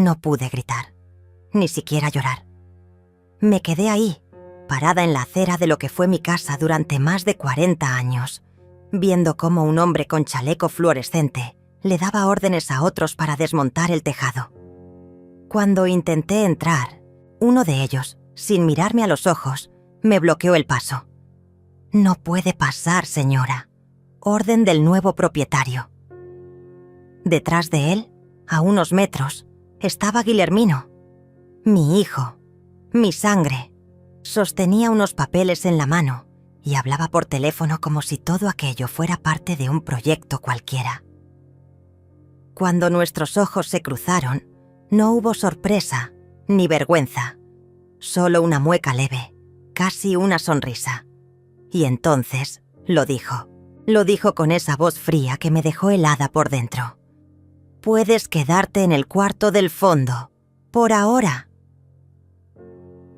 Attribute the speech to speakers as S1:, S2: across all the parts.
S1: No pude gritar, ni siquiera llorar. Me quedé ahí, parada en la acera de lo que fue mi casa durante más de 40 años, viendo cómo un hombre con chaleco fluorescente le daba órdenes a otros para desmontar el tejado. Cuando intenté entrar, uno de ellos, sin mirarme a los ojos, me bloqueó el paso. «No puede pasar, señora. Orden del nuevo propietario». Detrás de él, a unos metros, estaba Guillermino, mi hijo, mi sangre. Sostenía unos papeles en la mano y hablaba por teléfono como si todo aquello fuera parte de un proyecto cualquiera. Cuando nuestros ojos se cruzaron, no hubo sorpresa ni vergüenza, solo una mueca leve, casi una sonrisa. Y entonces lo dijo con esa voz fría que me dejó helada por dentro. «Puedes quedarte en el cuarto del fondo, por ahora».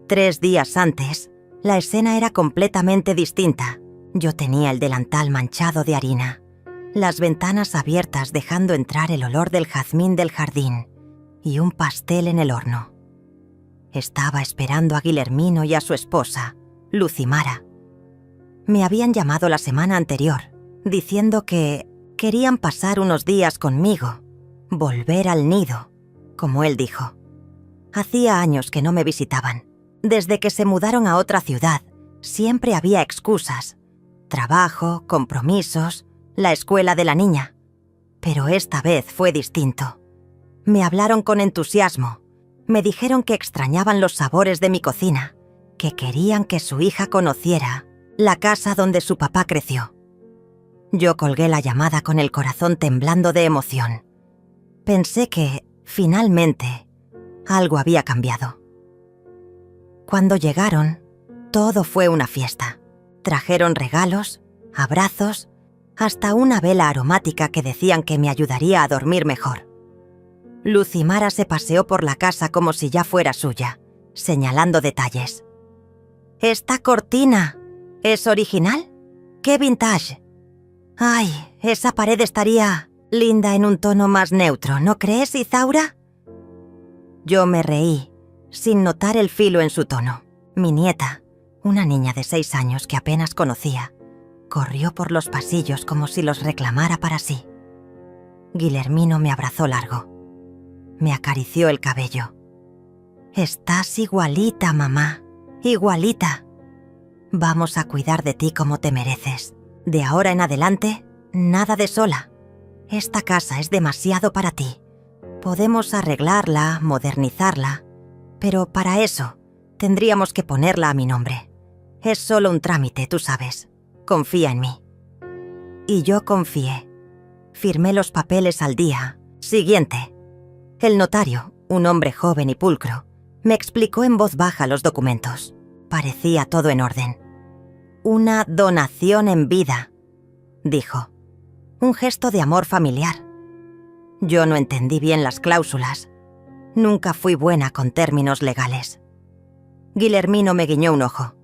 S1: 3 días antes, la escena era completamente distinta. Yo tenía el delantal manchado de harina, las ventanas abiertas dejando entrar el olor del jazmín del jardín y un pastel en el horno. Estaba esperando a Guillermino y a su esposa, Lucimara. Me habían llamado la semana anterior, diciendo que querían pasar unos días conmigo, volver al nido, como él dijo. Hacía años que no me visitaban. Desde que se mudaron a otra ciudad, siempre había excusas. Trabajo, compromisos, la escuela de la niña. Pero esta vez fue distinto. Me hablaron con entusiasmo. Me dijeron que extrañaban los sabores de mi cocina, que querían que su hija conociera la casa donde su papá creció. Yo colgué la llamada con el corazón temblando de emoción. Pensé que, finalmente, algo había cambiado. Cuando llegaron, todo fue una fiesta. Trajeron regalos, abrazos, hasta una vela aromática que decían que me ayudaría a dormir mejor. Lucimara se paseó por la casa como si ya fuera suya, señalando detalles. «¿Esta cortina es original? ¡Qué vintage! ¡Ay, esa pared estaría linda en un tono más neutro, ¿no crees, Izaura?» Yo me reí, sin notar el filo en su tono. Mi nieta, una niña de 6 años que apenas conocía, corrió por los pasillos como si los reclamara para sí. Guillermino me abrazó largo. Me acarició el cabello. «Estás igualita, mamá, igualita. Vamos a cuidar de ti como te mereces. De ahora en adelante, nada de sola. Esta casa es demasiado para ti. Podemos arreglarla, modernizarla, pero para eso tendríamos que ponerla a mi nombre. Es solo un trámite, tú sabes. Confía en mí». Y yo confié. Firmé los papeles al día siguiente. El notario, un hombre joven y pulcro, me explicó en voz baja los documentos. Parecía todo en orden. «Una donación en vida», dijo. Un gesto de amor familiar. Yo no entendí bien las cláusulas. Nunca fui buena con términos legales. Guillermino me guiñó un ojo.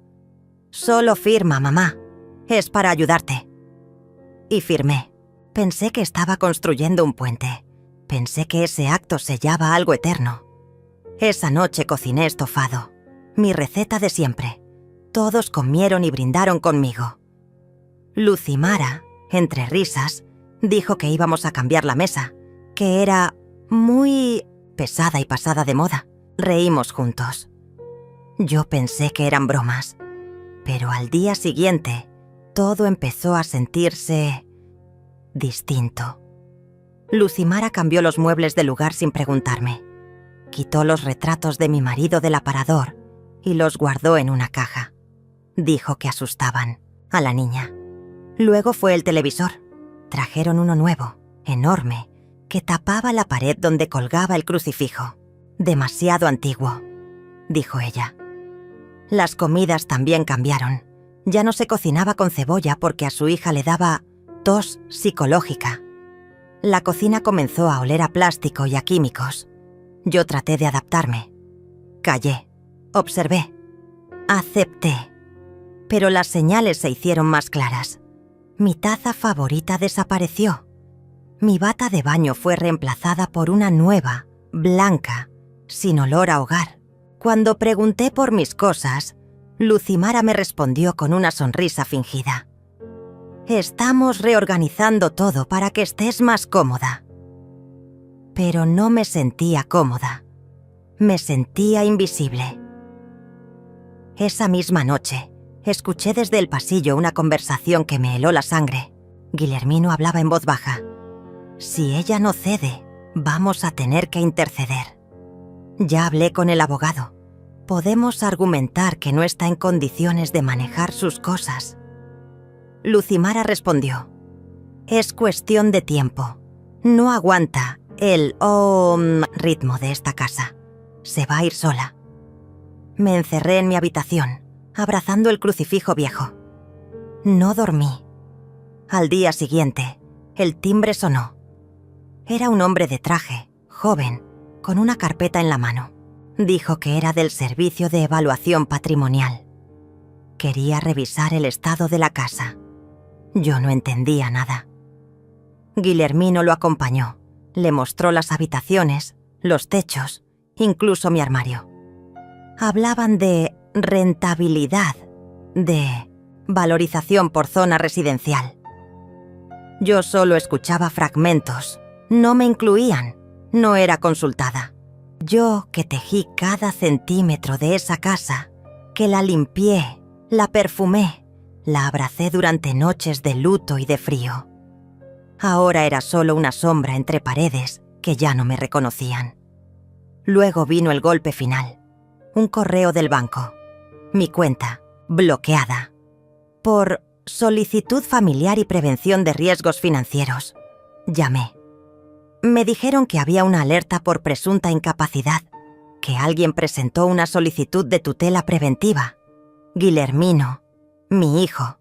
S1: «Solo firma, mamá. Es para ayudarte». Y firmé. Pensé que estaba construyendo un puente. Pensé que ese acto sellaba algo eterno. Esa noche cociné estofado, mi receta de siempre. Todos comieron y brindaron conmigo. Lucimara, entre risas, dijo que íbamos a cambiar la mesa, que era muy pesada y pasada de moda. Reímos juntos. Yo pensé que eran bromas, pero al día siguiente todo empezó a sentirse distinto. Lucimara cambió los muebles de lugar sin preguntarme. Quitó los retratos de mi marido del aparador y los guardó en una caja. Dijo que asustaban a la niña. Luego fue el televisor. Trajeron uno nuevo, enorme, que tapaba la pared donde colgaba el crucifijo. «Demasiado antiguo», dijo ella. Las comidas también cambiaron. Ya no se cocinaba con cebolla porque a su hija le daba tos psicológica. La cocina comenzó a oler a plástico y a químicos. Yo traté de adaptarme. Callé, observé, acepté. Pero las señales se hicieron más claras. Mi taza favorita desapareció. Mi bata de baño fue reemplazada por una nueva, blanca, sin olor a hogar. Cuando pregunté por mis cosas, Lucimara me respondió con una sonrisa fingida. «Estamos reorganizando todo para que estés más cómoda». Pero no me sentía cómoda. Me sentía invisible. Esa misma noche, escuché desde el pasillo una conversación que me heló la sangre. Guillermino hablaba en voz baja. «Si ella no cede, vamos a tener que interceder. Ya hablé con el abogado. Podemos argumentar que no está en condiciones de manejar sus cosas». Lucimara respondió. «Es cuestión de tiempo. No aguanta el ritmo de esta casa. Se va a ir sola». Me encerré en mi habitación, abrazando el crucifijo viejo. No dormí. Al día siguiente, el timbre sonó. Era un hombre de traje, joven, con una carpeta en la mano. Dijo que era del Servicio de Evaluación Patrimonial. Quería revisar el estado de la casa. Yo no entendía nada. Guillermino lo acompañó. Le mostró las habitaciones, los techos, incluso mi armario. Hablaban de rentabilidad, de valorización por zona residencial. Yo solo escuchaba fragmentos. No me incluían. No era consultada. Yo, que tejí cada centímetro de esa casa, que la limpié, la perfumé, la abracé durante noches de luto y de frío. Ahora era solo una sombra entre paredes que ya no me reconocían. Luego vino el golpe final. Un correo del banco. Mi cuenta, bloqueada. Por solicitud familiar y prevención de riesgos financieros. Llamé. Me dijeron que había una alerta por presunta incapacidad, que alguien presentó una solicitud de tutela preventiva. Guillermino, mi hijo.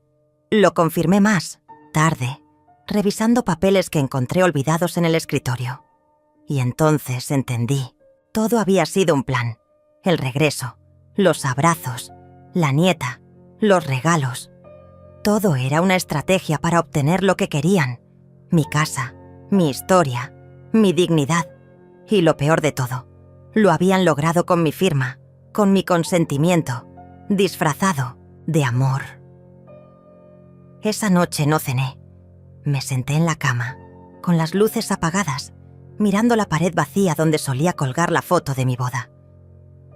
S1: Lo confirmé más, tarde, revisando papeles que encontré olvidados en el escritorio. Y entonces entendí. Todo había sido un plan. El regreso, los abrazos, la nieta, los regalos. Todo era una estrategia para obtener lo que querían. Mi casa, mi historia, mi dignidad. Y lo peor de todo, lo habían logrado con mi firma, con mi consentimiento, disfrazado de amor. Esa noche no cené. Me senté en la cama, con las luces apagadas, mirando la pared vacía donde solía colgar la foto de mi boda.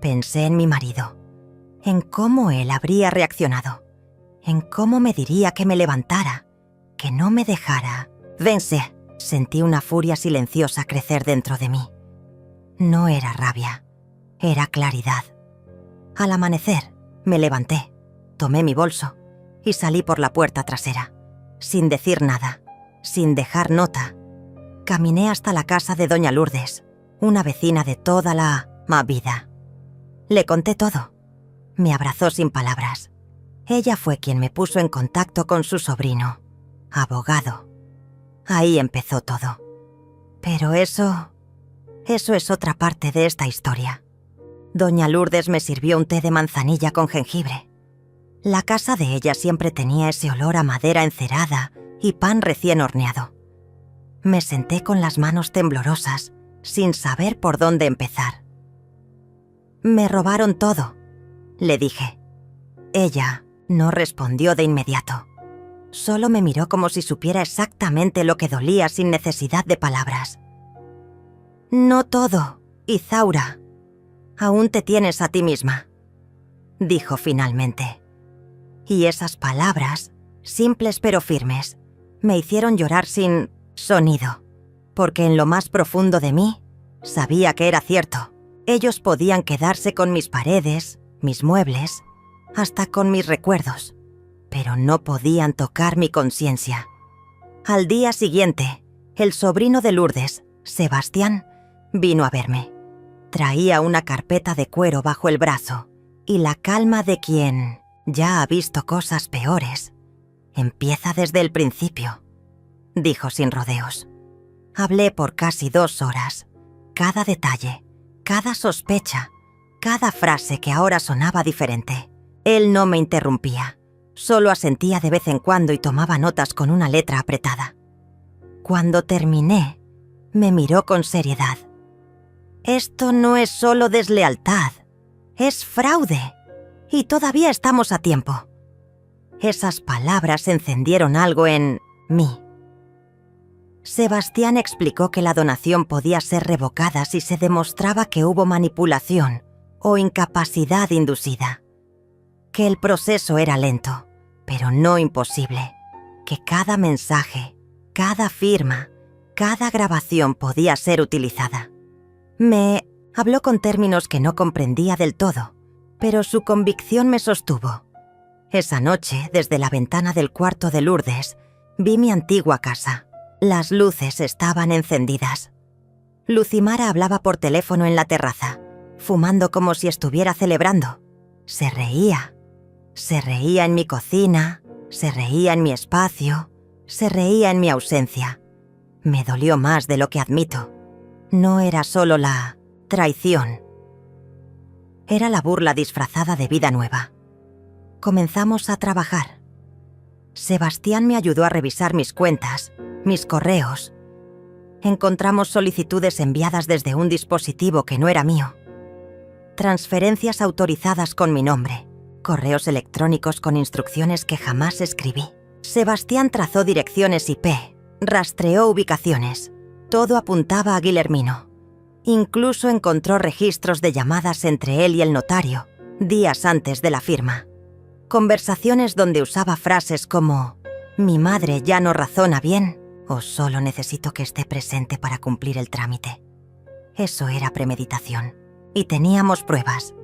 S1: Pensé en mi marido, en cómo él habría reaccionado, en cómo me diría que me levantara, que no me dejara. «Vence», sentí una furia silenciosa crecer dentro de mí. No era rabia, era claridad. Al amanecer, me levanté, tomé mi bolso y salí por la puerta trasera, sin decir nada, sin dejar nota. Caminé hasta la casa de doña Lourdes, una vecina de toda la vida. Le conté todo. Me abrazó sin palabras. Ella fue quien me puso en contacto con su sobrino, abogado. Ahí empezó todo. Pero eso es otra parte de esta historia. Doña Lourdes me sirvió un té de manzanilla con jengibre. La casa de ella siempre tenía ese olor a madera encerada y pan recién horneado. Me senté con las manos temblorosas, sin saber por dónde empezar. «Me robaron todo», le dije. Ella no respondió de inmediato. Solo me miró como si supiera exactamente lo que dolía sin necesidad de palabras. «No todo, Izaura. Aún te tienes a ti misma», dijo finalmente. Y esas palabras, simples pero firmes, me hicieron llorar sin sonido, porque en lo más profundo de mí sabía que era cierto. Ellos podían quedarse con mis paredes, mis muebles, hasta con mis recuerdos, pero no podían tocar mi conciencia. Al día siguiente, el sobrino de Lourdes, Sebastián, vino a verme. Traía una carpeta de cuero bajo el brazo y la calma de quien ya ha visto cosas peores. «Empieza desde el principio», dijo sin rodeos. Hablé por casi 2 horas. Cada detalle, cada sospecha, cada frase que ahora sonaba diferente. Él no me interrumpía, solo asentía de vez en cuando y tomaba notas con una letra apretada. Cuando terminé, me miró con seriedad. Esto no es solo deslealtad, es fraude. Y todavía estamos a tiempo. Esas palabras encendieron algo en mí. Sebastián explicó que la donación podía ser revocada si se demostraba que hubo manipulación o incapacidad inducida. Que el proceso era lento, pero no imposible. Que cada mensaje, cada firma, cada grabación podía ser utilizada. Me habló con términos que no comprendía del todo, pero su convicción me sostuvo. Esa noche, desde la ventana del cuarto de Lourdes, vi mi antigua casa. Las luces estaban encendidas. Lucimara hablaba por teléfono en la terraza, fumando como si estuviera celebrando. Se reía. Se reía en mi cocina, se reía en mi espacio, se reía en mi ausencia. Me dolió más de lo que admito. No era solo la traición. Era la burla disfrazada de vida nueva. Comenzamos a trabajar. Sebastián me ayudó a revisar mis cuentas, mis correos. Encontramos solicitudes enviadas desde un dispositivo que no era mío. Transferencias autorizadas con mi nombre. Correos electrónicos con instrucciones que jamás escribí. Sebastián trazó direcciones IP, rastreó ubicaciones. Todo apuntaba a Guillermino. Incluso encontró registros de llamadas entre él y el notario, días antes de la firma. Conversaciones donde usaba frases como «Mi madre ya no razona bien» o «Solo necesito que esté presente para cumplir el trámite». Eso era premeditación, y teníamos pruebas.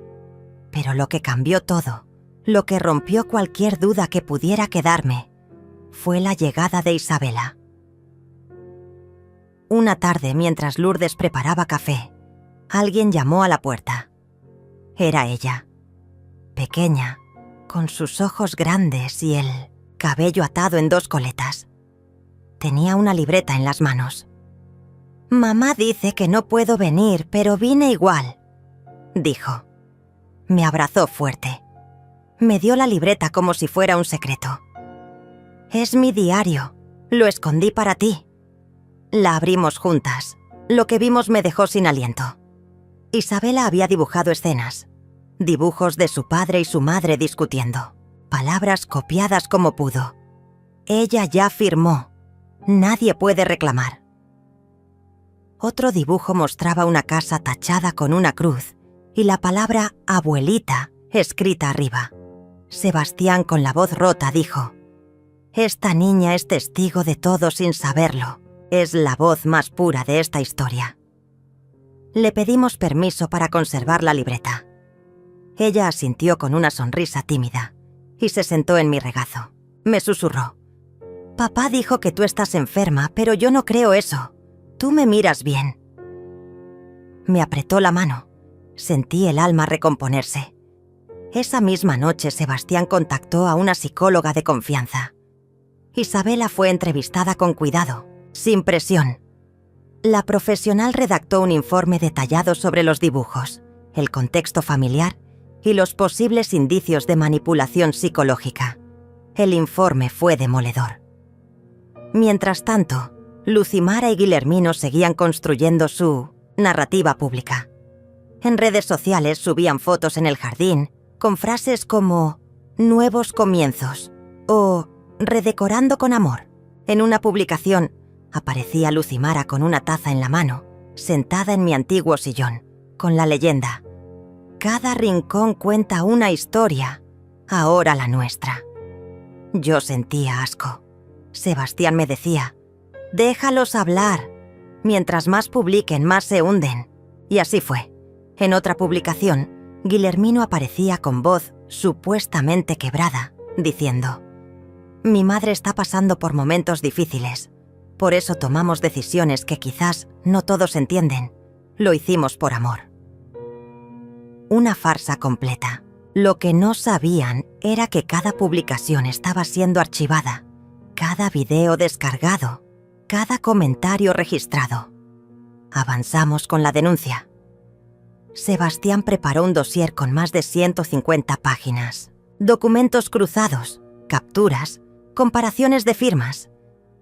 S1: Pero lo que cambió todo, lo que rompió cualquier duda que pudiera quedarme, fue la llegada de Isabela. Una tarde, mientras Lourdes preparaba café, alguien llamó a la puerta. Era ella, pequeña, con sus ojos grandes y el cabello atado en 2 coletas. Tenía una libreta en las manos. «Mamá dice que no puedo venir, pero vine igual», dijo. Me abrazó fuerte. Me dio la libreta como si fuera un secreto. «Es mi diario. Lo escondí para ti». La abrimos juntas. Lo que vimos me dejó sin aliento. Isabela había dibujado escenas. Dibujos de su padre y su madre discutiendo. Palabras copiadas como pudo. Ella ya firmó. Nadie puede reclamar. Otro dibujo mostraba una casa tachada con una cruz y la palabra abuelita escrita arriba. Sebastián, con la voz rota, dijo: «Esta niña es testigo de todo sin saberlo. Es la voz más pura de esta historia». Le pedimos permiso para conservar la libreta. Ella asintió con una sonrisa tímida y se sentó en mi regazo. Me susurró: «Papá dijo que tú estás enferma, pero yo no creo eso. Tú me miras bien». Me apretó la mano. Sentí el alma recomponerse. Esa misma noche Sebastián contactó a una psicóloga de confianza. Isabela fue entrevistada con cuidado, sin presión. La profesional redactó un informe detallado sobre los dibujos, el contexto familiar y los posibles indicios de manipulación psicológica. El informe fue demoledor. Mientras tanto, Lucimara y Guillermino seguían construyendo su narrativa pública. En redes sociales subían fotos en el jardín con frases como «nuevos comienzos» o «redecorando con amor». En una publicación aparecía Lucimara con una taza en la mano, sentada en mi antiguo sillón, con la leyenda: «Cada rincón cuenta una historia, ahora la nuestra». Yo sentía asco. Sebastián me decía: «Déjalos hablar. Mientras más publiquen, más se hunden». Y así fue. En otra publicación, Guillermino aparecía con voz supuestamente quebrada, diciendo: «Mi madre está pasando por momentos difíciles. Por eso tomamos decisiones que quizás no todos entienden. Lo hicimos por amor». Una farsa completa. Lo que no sabían era que cada publicación estaba siendo archivada, cada video descargado, cada comentario registrado. Avanzamos con la denuncia. Sebastián preparó un dossier con más de 150 páginas, documentos cruzados, capturas, comparaciones de firmas,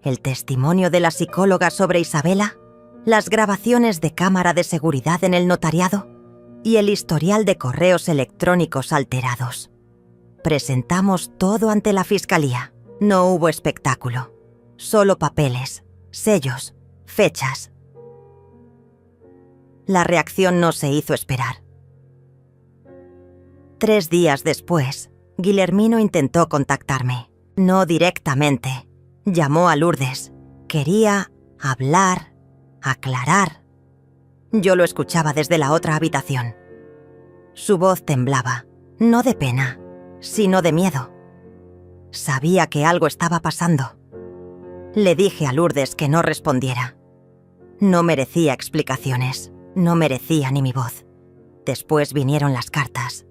S1: el testimonio de la psicóloga sobre Isabela, las grabaciones de cámara de seguridad en el notariado y el historial de correos electrónicos alterados. Presentamos todo ante la fiscalía. No hubo espectáculo, solo papeles, sellos, fechas. La reacción no se hizo esperar. 3 días después, Guillermino intentó contactarme. No directamente. Llamó a Lourdes. Quería hablar, aclarar. Yo lo escuchaba desde la otra habitación. Su voz temblaba, no de pena, sino de miedo. Sabía que algo estaba pasando. Le dije a Lourdes que no respondiera. No merecía explicaciones, no merecía ni mi voz. Después vinieron las cartas,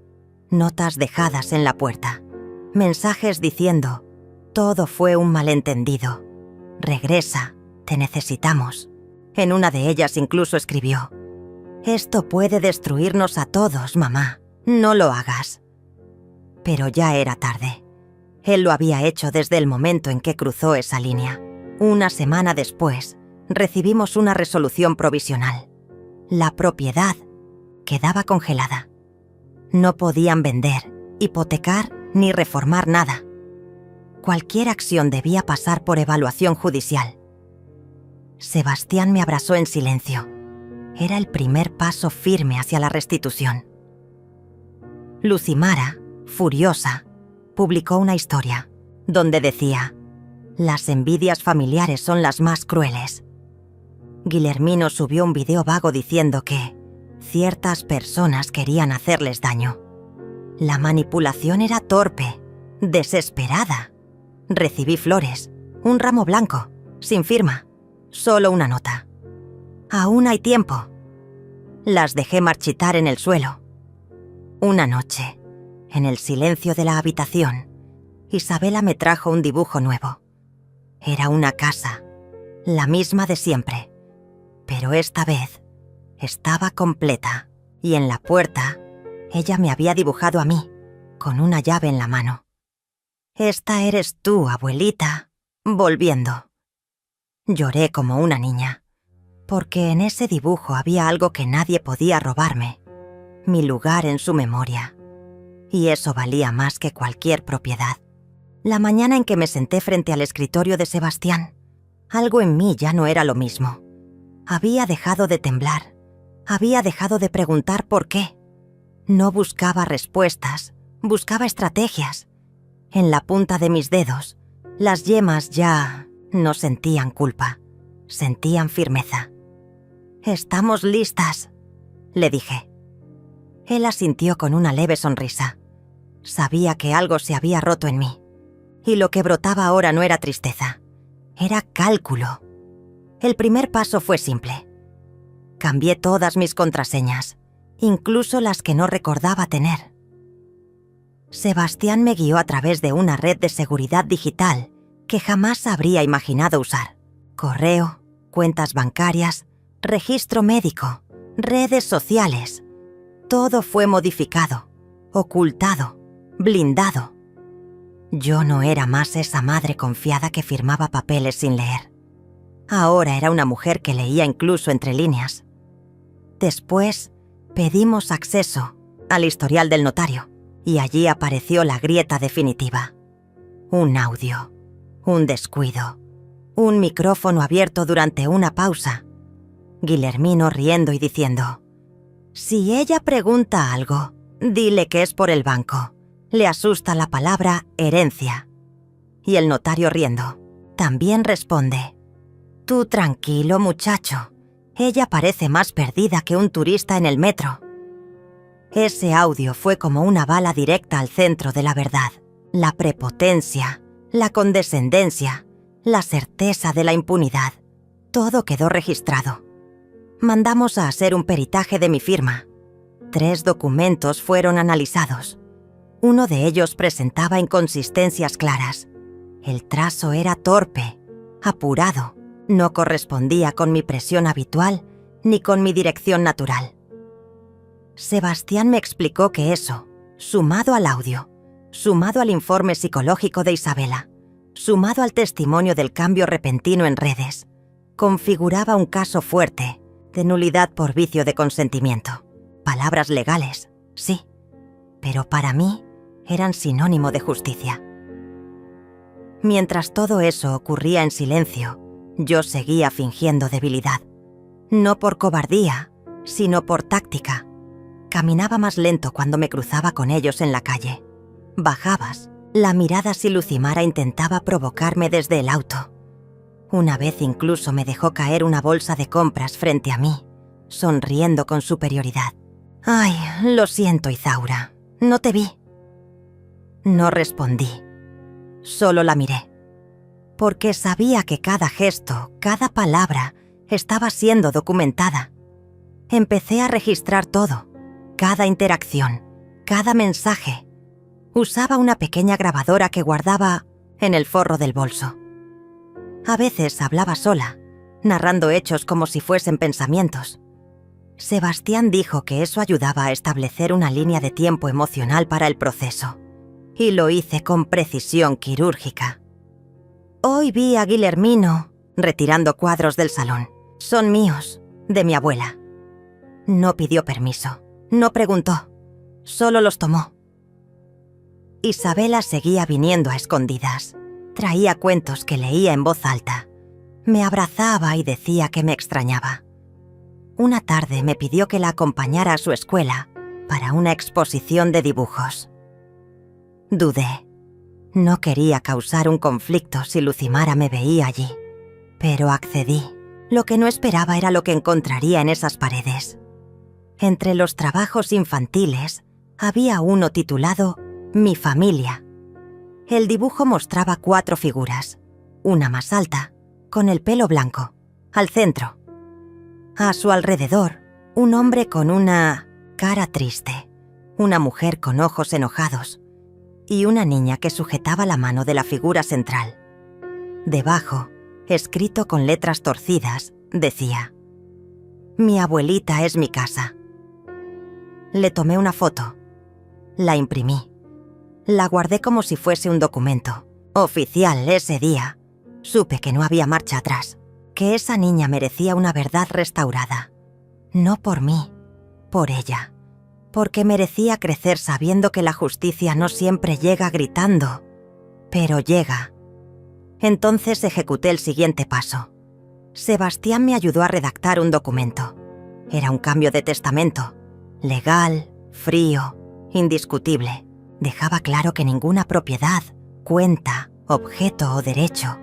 S1: notas dejadas en la puerta, mensajes diciendo: todo fue un malentendido. Regresa, te necesitamos. En una de ellas incluso escribió: esto puede destruirnos a todos, mamá. No lo hagas. Pero ya era tarde. Él lo había hecho desde el momento en que cruzó esa línea. Una semana después, recibimos una resolución provisional. La propiedad quedaba congelada. No podían vender, hipotecar ni reformar nada. Cualquier acción debía pasar por evaluación judicial. Sebastián me abrazó en silencio. Era el primer paso firme hacia la restitución. Lucimara, furiosa, publicó una historia donde decía: las envidias familiares son las más crueles. Guillermino subió un video vago diciendo que ciertas personas querían hacerles daño. La manipulación era torpe, desesperada. Recibí flores, un ramo blanco, sin firma, solo una nota. Aún hay tiempo. Las dejé marchitar en el suelo. Una noche, en el silencio de la habitación, Isabela me trajo un dibujo nuevo. Era una casa, la misma de siempre, pero esta vez estaba completa y en la puerta ella me había dibujado a mí, con una llave en la mano. Esta eres tú, abuelita, volviendo. Lloré como una niña, porque en ese dibujo había algo que nadie podía robarme, mi lugar en su memoria. Y eso valía más que cualquier propiedad. La mañana en que me senté frente al escritorio de Sebastián, algo en mí ya no era lo mismo. Había dejado de temblar, había dejado de preguntar por qué. No buscaba respuestas, buscaba estrategias. En la punta de mis dedos, las yemas ya no sentían culpa, sentían firmeza. «Estamos listas», le dije. Él asintió con una leve sonrisa. Sabía que algo se había roto en mí, y lo que brotaba ahora no era tristeza, era cálculo. El primer paso fue simple. Cambié todas mis contraseñas, incluso las que no recordaba tener. Sebastián me guió a través de una red de seguridad digital que jamás habría imaginado usar. Correo, cuentas bancarias, registro médico, redes sociales. Todo fue modificado, ocultado, blindado. Yo no era más esa madre confiada que firmaba papeles sin leer. Ahora era una mujer que leía incluso entre líneas. Después, pedimos acceso al historial del notario y allí apareció la grieta definitiva. Un audio, un descuido, un micrófono abierto durante una pausa. Guillermino riendo y diciendo: «Si ella pregunta algo, dile que es por el banco. Le asusta la palabra herencia». Y el notario riendo. También responde: «Tú tranquilo, muchacho. Ella parece más perdida que un turista en el metro». Ese audio fue como una bala directa al centro de la verdad. La prepotencia, la condescendencia, la certeza de la impunidad. Todo quedó registrado. Mandamos a hacer un peritaje de mi firma. 3 documentos fueron analizados. Uno de ellos presentaba inconsistencias claras. El trazo era torpe, apurado, no correspondía con mi presión habitual ni con mi dirección natural. Sebastián me explicó que eso, sumado al audio, sumado al informe psicológico de Isabela, sumado al testimonio del cambio repentino en redes, configuraba un caso fuerte de nulidad por vicio de consentimiento. Palabras legales, sí, pero para mí eran sinónimo de justicia. Mientras todo eso ocurría en silencio, yo seguía fingiendo debilidad. No por cobardía, sino por táctica. Caminaba más lento cuando me cruzaba con ellos en la calle. Bajabas, la mirada si Lucimara intentaba provocarme desde el auto. Una vez incluso me dejó caer una bolsa de compras frente a mí, sonriendo con superioridad. «Ay, lo siento, Izaura, no te vi». No respondí. Solo la miré. Porque sabía que cada gesto, cada palabra, estaba siendo documentada. Empecé a registrar todo, cada interacción, cada mensaje. Usaba una pequeña grabadora que guardaba en el forro del bolso. A veces hablaba sola, narrando hechos como si fuesen pensamientos. Sebastián dijo que eso ayudaba a establecer una línea de tiempo emocional para el proceso. Y lo hice con precisión quirúrgica. Hoy vi a Guillermino retirando cuadros del salón. Son míos, de mi abuela. No pidió permiso, no preguntó, solo los tomó. Isabela seguía viniendo a escondidas. Traía cuentos que leía en voz alta. Me abrazaba y decía que me extrañaba. Una tarde me pidió que la acompañara a su escuela para una exposición de dibujos. Dudé. No quería causar un conflicto si Lucimara me veía allí, pero accedí. Lo que no esperaba era lo que encontraría en esas paredes. Entre los trabajos infantiles había uno titulado Mi familia. El dibujo mostraba 4 figuras, una más alta, con el pelo blanco, al centro. A su alrededor, un hombre con una cara triste, una mujer con ojos enojados y una niña que sujetaba la mano de la figura central. Debajo, escrito con letras torcidas, decía: «Mi abuelita es mi casa». Le tomé una foto. La imprimí. La guardé como si fuese un documento. Oficial ese día. Supe que no había marcha atrás, que esa niña merecía una verdad restaurada. No por mí, por ella. Porque merecía crecer sabiendo que la justicia no siempre llega gritando, pero llega. Entonces ejecuté el siguiente paso. Sebastián me ayudó a redactar un documento. Era un cambio de testamento. Legal, frío, indiscutible. Dejaba claro que ninguna propiedad, cuenta, objeto o derecho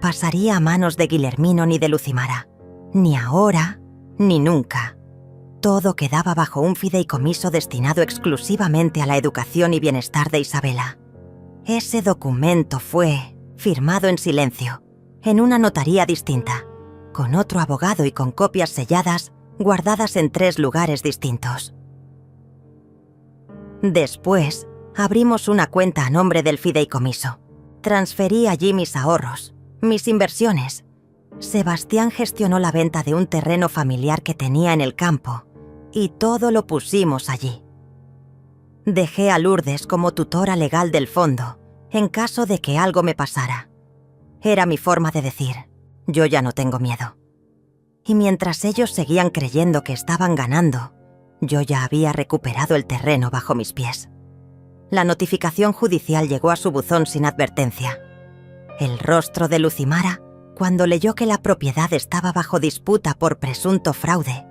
S1: pasaría a manos de Guillermino ni de Lucimara. Ni ahora, ni nunca. Todo quedaba bajo un fideicomiso destinado exclusivamente a la educación y bienestar de Isabela. Ese documento fue firmado en silencio, en una notaría distinta, con otro abogado y con copias selladas guardadas en 3 lugares distintos. Después, abrimos una cuenta a nombre del fideicomiso. Transferí allí mis ahorros, mis inversiones. Sebastián gestionó la venta de un terreno familiar que tenía en el campo y todo lo pusimos allí. Dejé a Lourdes como tutora legal del fondo en caso de que algo me pasara. Era mi forma de decir: yo ya no tengo miedo. Y mientras ellos seguían creyendo que estaban ganando, yo ya había recuperado el terreno bajo mis pies. La notificación judicial llegó a su buzón sin advertencia. El rostro de Lucimara, cuando leyó que la propiedad estaba bajo disputa por presunto fraude,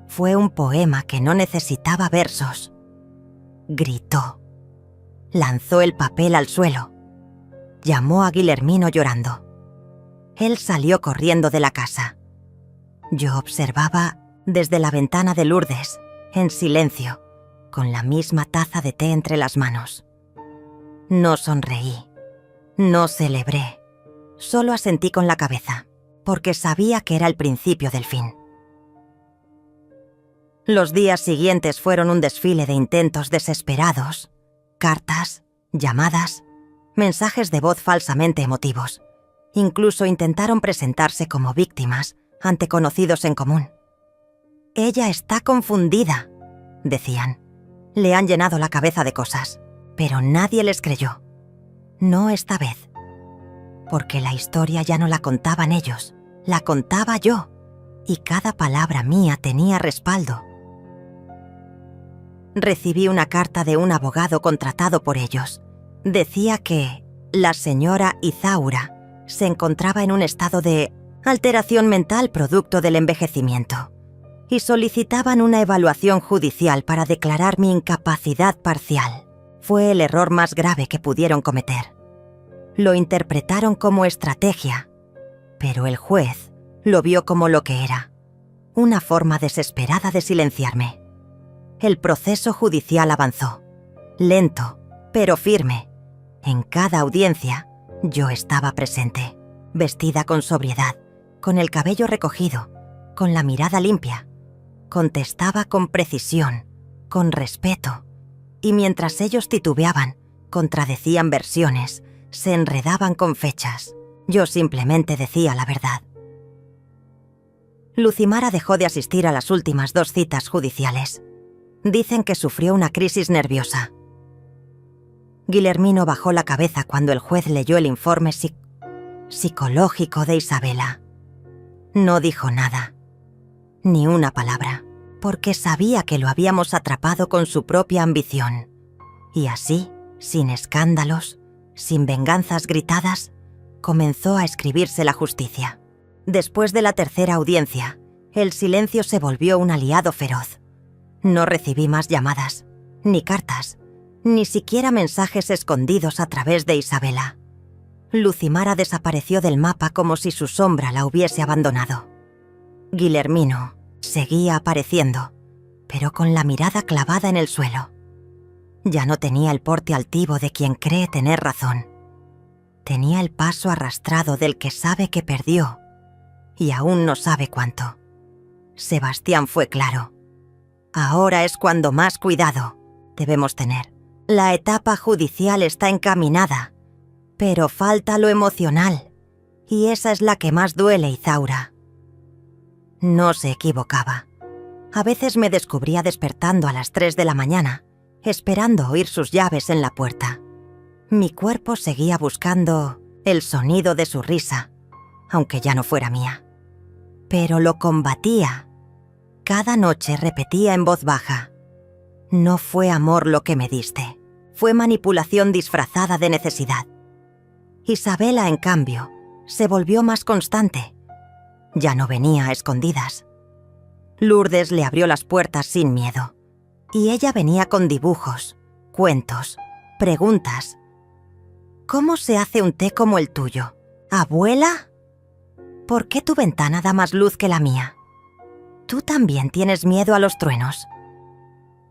S1: fue un poema que no necesitaba versos. Gritó. Lanzó el papel al suelo. Llamó a Guillermino llorando. Él salió corriendo de la casa. Yo observaba desde la ventana de Lourdes, en silencio, con la misma taza de té entre las manos. No sonreí, no celebré, solo asentí con la cabeza, porque sabía que era el principio del fin. Los días siguientes fueron un desfile de intentos desesperados, cartas, llamadas, mensajes de voz falsamente emotivos. Incluso intentaron presentarse como víctimas ante conocidos en común. «Ella está confundida», decían. Le han llenado la cabeza de cosas, pero nadie les creyó. No esta vez. Porque la historia ya no la contaban ellos, La contaba yo, y cada palabra mía tenía respaldo. Recibí una carta de un abogado contratado por ellos. Decía que la señora Izaura se encontraba en un estado de alteración mental producto del envejecimiento y solicitaban una evaluación judicial para declarar mi incapacidad parcial. Fue el error más grave que pudieron cometer. Lo interpretaron como estrategia, pero el juez lo vio como lo que era, una forma desesperada de silenciarme. El proceso judicial avanzó, lento, pero firme. En cada audiencia, yo estaba presente, vestida con sobriedad, con el cabello recogido, con la mirada limpia. Contestaba con precisión, con respeto, y mientras ellos titubeaban, contradecían versiones, se enredaban con fechas, yo simplemente decía la verdad. Lucimara dejó de asistir a las últimas 2 citas judiciales. Dicen que sufrió una crisis nerviosa. Guillermino bajó la cabeza cuando el juez leyó el informe psicológico de Isabela. No dijo nada, ni una palabra, porque sabía que lo habíamos atrapado con su propia ambición. Y así, sin escándalos, sin venganzas gritadas, comenzó a escribirse la justicia. Después de la tercera audiencia, el silencio se volvió un aliado feroz. No recibí más llamadas, ni cartas, ni siquiera mensajes escondidos a través de Isabela. Lucimara desapareció del mapa como si su sombra la hubiese abandonado. Guillermino seguía apareciendo, pero con la mirada clavada en el suelo. Ya no tenía el porte altivo de quien cree tener razón. Tenía el paso arrastrado del que sabe que perdió, y aún no sabe cuánto. Sebastián fue claro. Ahora es cuando más cuidado debemos tener. La etapa judicial está encaminada, pero falta lo emocional, y esa es la que más duele, Izaura. No se equivocaba. A veces me descubría despertando a las 3 de la mañana, esperando oír sus llaves en la puerta. Mi cuerpo seguía buscando el sonido de su risa, aunque ya no fuera mía. Pero lo combatía. Cada noche repetía en voz baja: no fue amor lo que me diste, fue manipulación disfrazada de necesidad. Isabela, en cambio, se volvió más constante. Ya no venía a escondidas. Lourdes le abrió las puertas sin miedo, y ella venía con dibujos, cuentos, preguntas. ¿Cómo se hace un té como el tuyo? ¿Abuela? ¿Por qué tu ventana da más luz que la mía? ¿Tú también tienes miedo a los truenos?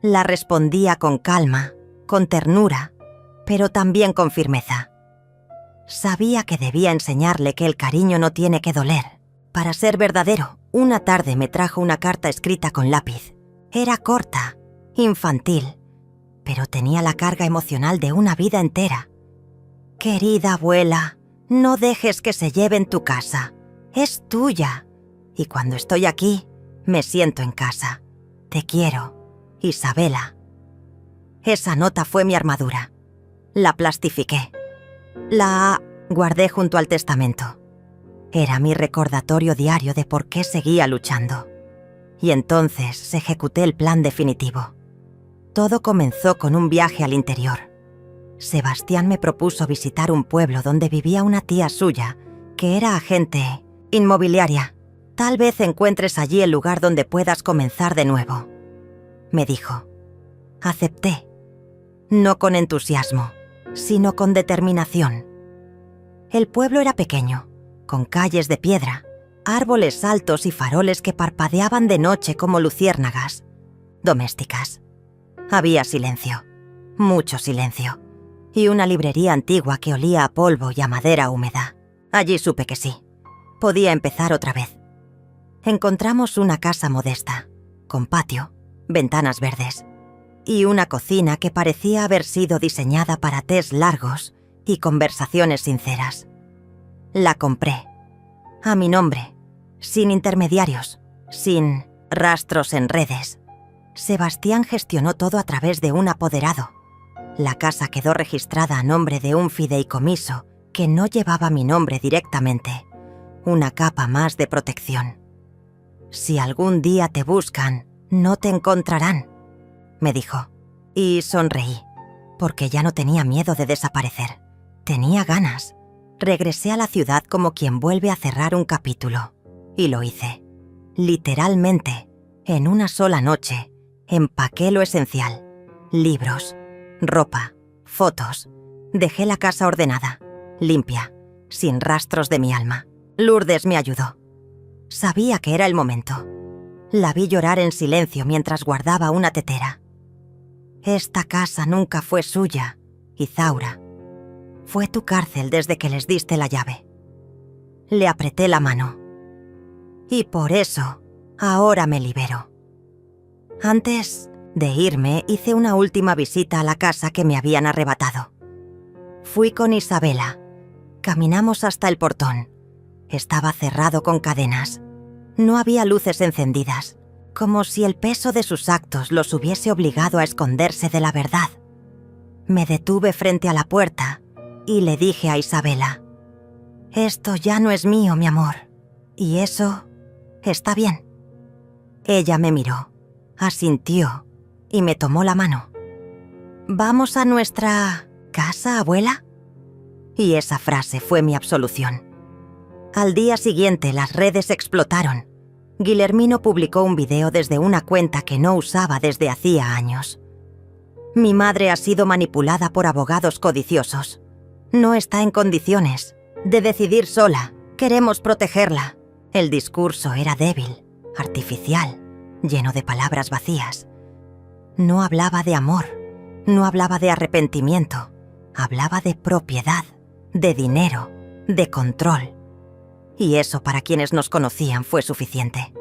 S1: La respondía con calma, con ternura, pero también con firmeza. Sabía que debía enseñarle que el cariño no tiene que doler. Para ser verdadero, una tarde me trajo una carta escrita con lápiz. Era corta, infantil, pero tenía la carga emocional de una vida entera. Querida abuela, no dejes que se lleven tu casa. Es tuya. Y cuando estoy aquí, me siento en casa. Te quiero, Isabela. Esa nota fue mi armadura. La plastifiqué. La guardé junto al testamento. Era mi recordatorio diario de por qué seguía luchando. Y entonces ejecuté el plan definitivo. Todo comenzó con un viaje al interior. Sebastián me propuso visitar un pueblo donde vivía una tía suya, que era agente inmobiliaria. Tal vez encuentres allí el lugar donde puedas comenzar de nuevo, me dijo. Acepté, no con entusiasmo, sino con determinación. El pueblo era pequeño, con calles de piedra, árboles altos y faroles que parpadeaban de noche como luciérnagas domésticas. Había silencio, mucho silencio, y una librería antigua que olía a polvo y a madera húmeda. Allí supe que sí, podía empezar otra vez. Encontramos una casa modesta, con patio, ventanas verdes, y una cocina que parecía haber sido diseñada para tés largos y conversaciones sinceras. La compré, a mi nombre, sin intermediarios, sin rastros en redes. Sebastián gestionó todo a través de un apoderado. La casa quedó registrada a nombre de un fideicomiso que no llevaba mi nombre directamente, una capa más de protección. «Si algún día te buscan, no te encontrarán», me dijo, y sonreí, porque ya no tenía miedo de desaparecer. Tenía ganas. Regresé a la ciudad como quien vuelve a cerrar un capítulo, y lo hice. Literalmente, en una sola noche, empaqué lo esencial: libros, ropa, fotos. Dejé la casa ordenada, limpia, sin rastros de mi alma. Lourdes me ayudó. Sabía que era el momento. La vi llorar en silencio mientras guardaba una tetera. «Esta casa nunca fue suya, Izaura. Fue tu cárcel desde que les diste la llave». Le apreté la mano. «Y por eso, ahora me libero». Antes de irme, hice una última visita a la casa que me habían arrebatado. Fui con Isabela. Caminamos hasta el portón. Estaba cerrado con cadenas. No había luces encendidas, como si el peso de sus actos los hubiese obligado a esconderse de la verdad. Me detuve frente a la puerta y le dije a Isabela: «Esto ya no es mío, mi amor, y eso está bien». Ella me miró, asintió y me tomó la mano. «¿Vamos a nuestra casa, abuela?». Y esa frase fue mi absolución. Al día siguiente las redes explotaron. Guillermino publicó un video desde una cuenta que no usaba desde hacía años. «Mi madre ha sido manipulada por abogados codiciosos. No está en condiciones de decidir sola. Queremos protegerla». El discurso era débil, artificial, lleno de palabras vacías. No hablaba de amor, no hablaba de arrepentimiento, hablaba de propiedad, de dinero, de control. Y eso para quienes nos conocían fue suficiente.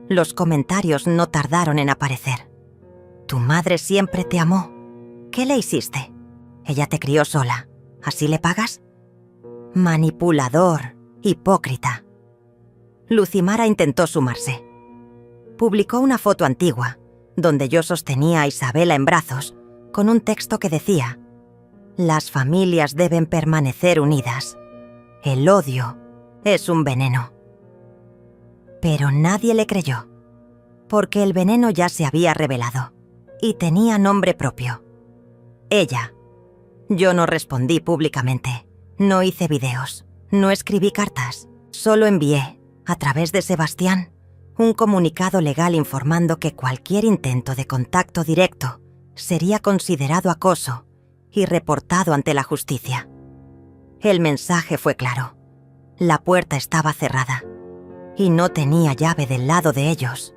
S1: Los comentarios no tardaron en aparecer. «Tu madre siempre te amó. ¿Qué le hiciste? Ella te crió sola. ¿Así le pagas? Manipulador, hipócrita». Lucimara intentó sumarse. Publicó una foto antigua, donde yo sostenía a Isabela en brazos, con un texto que decía: «Las familias deben permanecer unidas. El odio es un veneno». Pero nadie le creyó, porque el veneno ya se había revelado, y tenía nombre propio: ella. Yo no respondí públicamente, no hice videos, no escribí cartas, solo envié, a través de Sebastián, un comunicado legal informando que cualquier intento de contacto directo sería considerado acoso y reportado ante la justicia. El mensaje fue claro. La puerta estaba cerrada y no tenía llave del lado de ellos.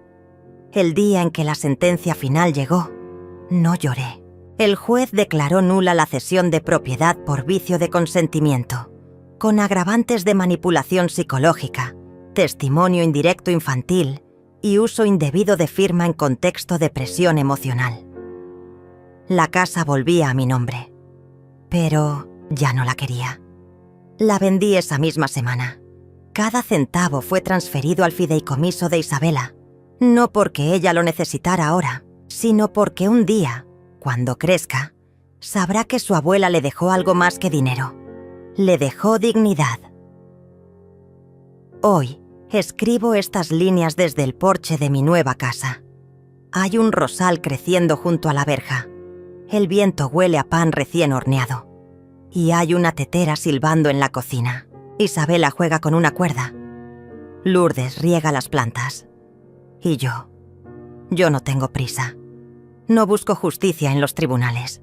S1: El día en que la sentencia final llegó, no lloré. El juez declaró nula la cesión de propiedad por vicio de consentimiento, con agravantes de manipulación psicológica, testimonio indirecto infantil y uso indebido de firma en contexto de presión emocional. La casa volvía a mi nombre, pero ya no la quería. La vendí esa misma semana. Cada centavo fue transferido al fideicomiso de Isabela, no porque ella lo necesitara ahora, sino porque un día, cuando crezca, sabrá que su abuela le dejó algo más que dinero. Le dejó dignidad. Hoy escribo estas líneas desde el porche de mi nueva casa. Hay un rosal creciendo junto a la verja. El viento huele a pan recién horneado. Y hay una tetera silbando en la cocina. Isabela juega con una cuerda. Lourdes riega las plantas. Y yo no tengo prisa. No busco justicia en los tribunales.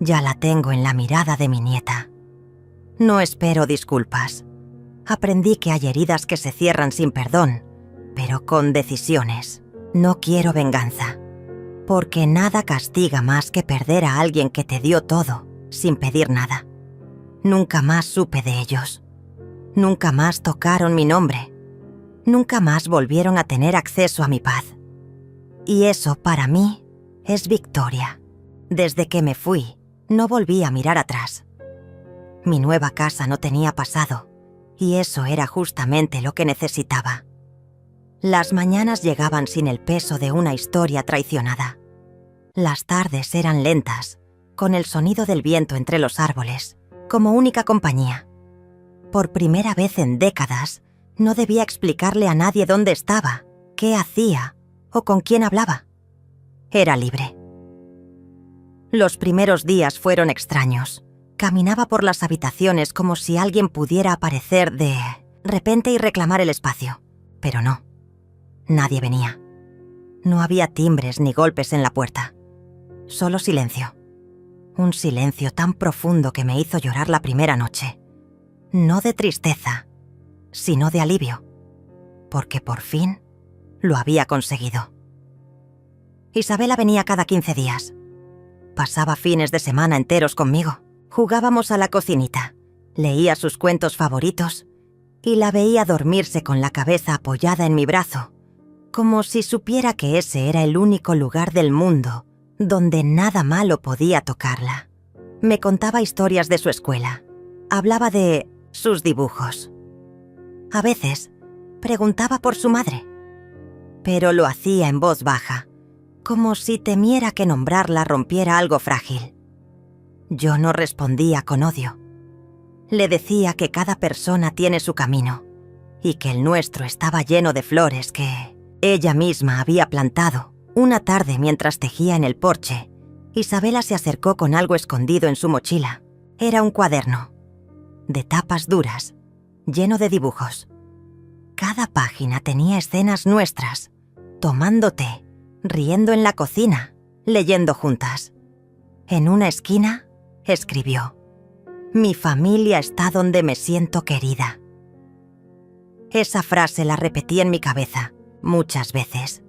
S1: Ya la tengo en la mirada de mi nieta. No espero disculpas. Aprendí que hay heridas que se cierran sin perdón, pero con decisiones. No quiero venganza, porque nada castiga más que perder a alguien que te dio todo, sin pedir nada. Nunca más supe de ellos. Nunca más tocaron mi nombre. Nunca más volvieron a tener acceso a mi paz. Y eso, para mí, es victoria. Desde que me fui, no volví a mirar atrás. Mi nueva casa no tenía pasado, y eso era justamente lo que necesitaba. Las mañanas llegaban sin el peso de una historia traicionada. Las tardes eran lentas, con el sonido del viento entre los árboles, como única compañía. Por primera vez en décadas, no debía explicarle a nadie dónde estaba, qué hacía o con quién hablaba. Era libre. Los primeros días fueron extraños. Caminaba por las habitaciones como si alguien pudiera aparecer de repente y reclamar el espacio. Pero no. Nadie venía. No había timbres ni golpes en la puerta. Solo silencio. Un silencio tan profundo que me hizo llorar la primera noche. No de tristeza, sino de alivio. Porque por fin lo había conseguido. Isabela venía cada 15 días. Pasaba fines de semana enteros conmigo. Jugábamos a la cocinita, leía sus cuentos favoritos y la veía dormirse con la cabeza apoyada en mi brazo, como si supiera que ese era el único lugar del mundo donde nada malo podía tocarla. Me contaba historias de su escuela, hablaba de sus dibujos. A veces preguntaba por su madre, pero lo hacía en voz baja, como si temiera que nombrarla rompiera algo frágil. Yo no respondía con odio. Le decía que cada persona tiene su camino y que el nuestro estaba lleno de flores que ella misma había plantado. Una tarde, mientras tejía en el porche, Isabela se acercó con algo escondido en su mochila. Era un cuaderno, de tapas duras, lleno de dibujos. Cada página tenía escenas nuestras, tomando té, riendo en la cocina, leyendo juntas. En una esquina, escribió: «Mi familia está donde me siento querida». Esa frase la repetí en mi cabeza muchas veces.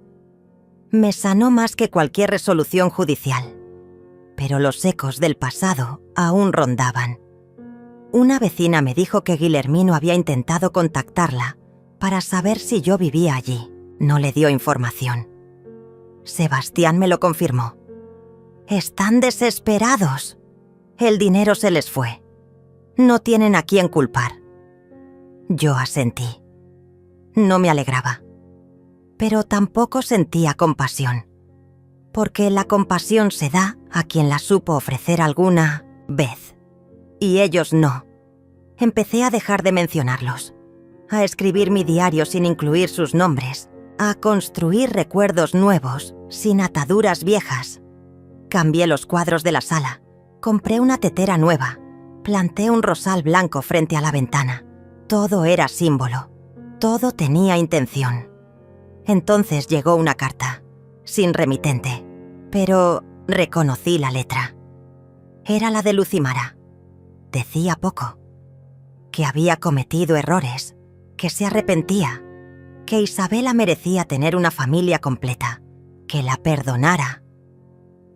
S1: Me sanó más que cualquier resolución judicial, pero los ecos del pasado aún rondaban. Una vecina me dijo que Guillermino había intentado contactarla para saber si yo vivía allí. No le dio información. Sebastián me lo confirmó. «Están desesperados. El dinero se les fue. No tienen a quién culpar». Yo asentí. No me alegraba. Pero tampoco sentía compasión. Porque la compasión se da a quien la supo ofrecer alguna vez. Y ellos no. Empecé a dejar de mencionarlos, a escribir mi diario sin incluir sus nombres, a construir recuerdos nuevos sin ataduras viejas. Cambié los cuadros de la sala. Compré una tetera nueva, planté un rosal blanco frente a la ventana. Todo era símbolo, todo tenía intención. Entonces llegó una carta, sin remitente, pero reconocí la letra. Era la de Lucimara. Decía poco, que había cometido errores, que se arrepentía, que Isabela merecía tener una familia completa, que la perdonara.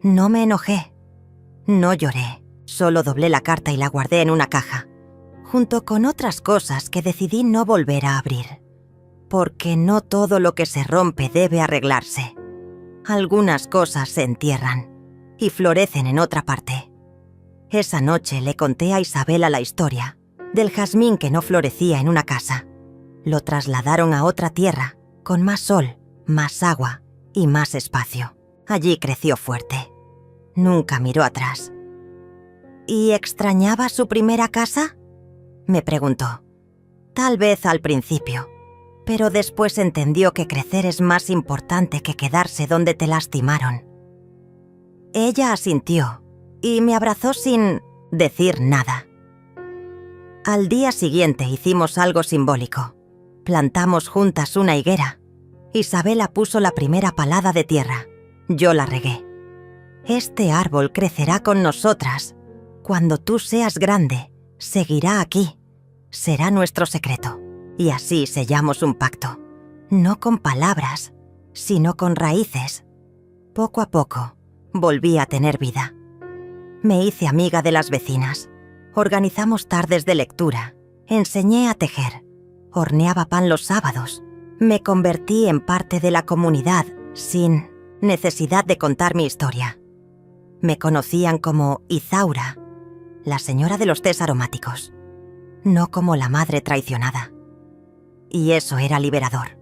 S1: No me enojé. No lloré, solo doblé la carta y la guardé en una caja, junto con otras cosas que decidí no volver a abrir. Porque no todo lo que se rompe debe arreglarse. Algunas cosas se entierran y florecen en otra parte. Esa noche le conté a Isabela la historia del jazmín que no florecía en una casa. Lo trasladaron a otra tierra, con más sol, más agua y más espacio. Allí creció fuerte. Nunca miró atrás. ¿Y extrañaba su primera casa?, me preguntó. Tal vez al principio, pero después entendió que crecer es más importante que quedarse donde te lastimaron. Ella asintió y me abrazó sin decir nada. Al día siguiente hicimos algo simbólico. Plantamos juntas una higuera. Isabela puso la primera palada de tierra. Yo la regué. Este árbol crecerá con nosotras. Cuando tú seas grande, seguirá aquí. Será nuestro secreto. Y así sellamos un pacto. No con palabras, sino con raíces. Poco a poco, volví a tener vida. Me hice amiga de las vecinas. Organizamos tardes de lectura. Enseñé a tejer. Horneaba pan los sábados. Me convertí en parte de la comunidad sin necesidad de contar mi historia. Me conocían como Izaura, la señora de los tés aromáticos, no como la madre traicionada. Y eso era liberador.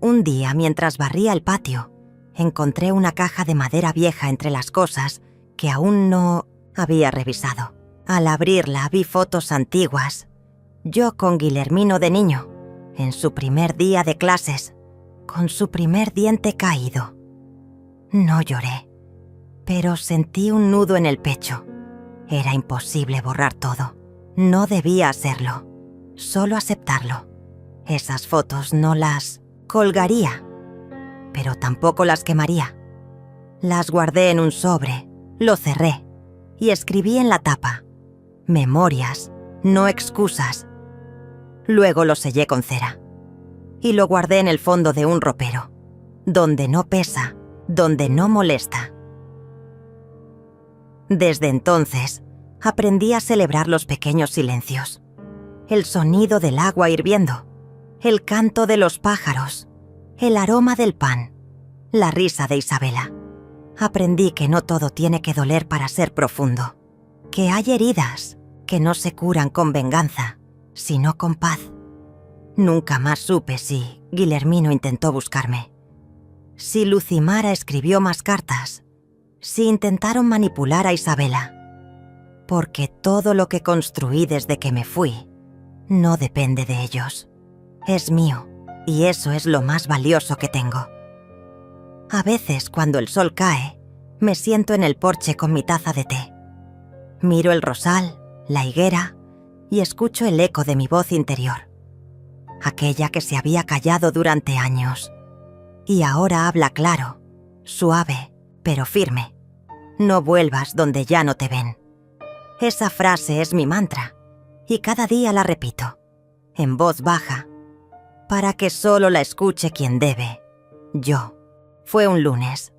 S1: Un día, mientras barría el patio, encontré una caja de madera vieja entre las cosas que aún no había revisado. Al abrirla vi fotos antiguas, Yo con Guillermino de niño, en su primer día de clases, con su primer diente caído. No lloré, pero sentí un nudo en el pecho. Era imposible borrar todo. No debía hacerlo, solo aceptarlo. Esas fotos no las colgaría, pero tampoco las quemaría. Las guardé en un sobre, lo cerré y escribí en la tapa: memorias, no excusas. Luego lo sellé con cera y lo guardé en el fondo de un ropero, donde no pesa, donde no molesta. Desde entonces, aprendí a celebrar los pequeños silencios. El sonido del agua hirviendo, el canto de los pájaros, el aroma del pan, la risa de Isabela. Aprendí que no todo tiene que doler para ser profundo, que hay heridas que no se curan con venganza, sino con paz. Nunca más supe si Guillermino intentó buscarme, si Lucimara escribió más cartas, si intentaron manipular a Isabela, porque todo lo que construí desde que me fui no depende de ellos. Es mío, y eso es lo más valioso que tengo. A veces, cuando el sol cae, me siento en el porche con mi taza de té. Miro el rosal, la higuera, y escucho el eco de mi voz interior, aquella que se había callado durante años, y ahora habla claro, suave, pero firme. No vuelvas donde ya no te ven. Esa frase es mi mantra, y cada día la repito, en voz baja, para que solo la escuche quien debe, yo. Fue un lunes.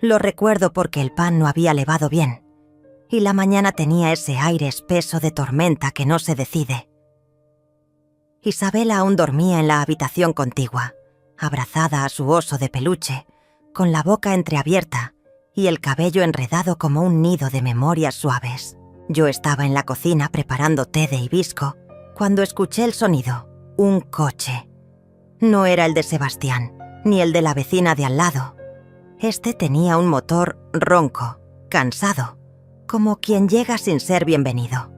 S1: Lo recuerdo porque el pan no había levado bien, y la mañana tenía ese aire espeso de tormenta que no se decide. Isabela aún dormía en la habitación contigua, abrazada a su oso de peluche, con la boca entreabierta y el cabello enredado como un nido de memorias suaves. Yo estaba en la cocina preparando té de hibisco cuando escuché el sonido, un coche. No era el de Sebastián, ni el de la vecina de al lado. Este tenía un motor ronco, cansado, como quien llega sin ser bienvenido.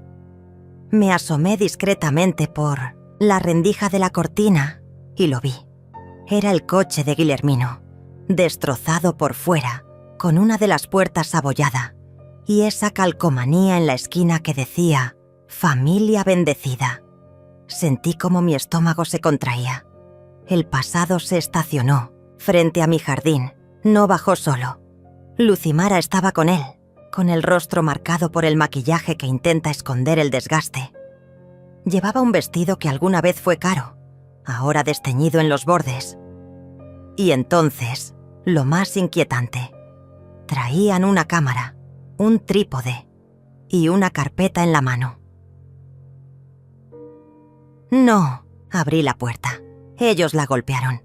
S1: Me asomé discretamente por la rendija de la cortina y lo vi. Era el coche de Guillermino, destrozado por fuera, con una de las puertas abollada, y esa calcomanía en la esquina que decía «Familia bendecida». Sentí como mi estómago se contraía. El pasado se estacionó frente a mi jardín, no bajó solo. Lucimara estaba con él, con el rostro marcado por el maquillaje que intenta esconder el desgaste. Llevaba un vestido que alguna vez fue caro, ahora desteñido en los bordes. Y entonces, lo más inquietante, traían una cámara, un trípode y una carpeta en la mano. No, abrí la puerta. Ellos la golpearon,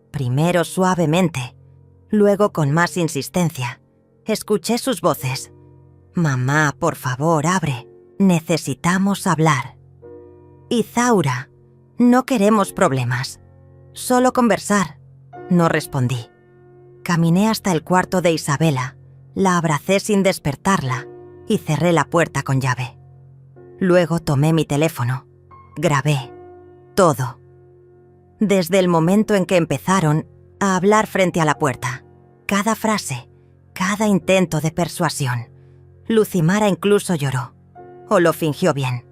S1: primero suavemente, luego con más insistencia. Escuché sus voces. «Mamá, por favor, abre. Necesitamos hablar». «Izaura, no queremos problemas. Solo conversar». No respondí. Caminé hasta el cuarto de Isabela, la abracé sin despertarla y cerré la puerta con llave. Luego tomé mi teléfono. Grabé todo. Desde el momento en que empezaron a hablar frente a la puerta, cada frase, cada intento de persuasión. Lucimara incluso lloró, o lo fingió bien.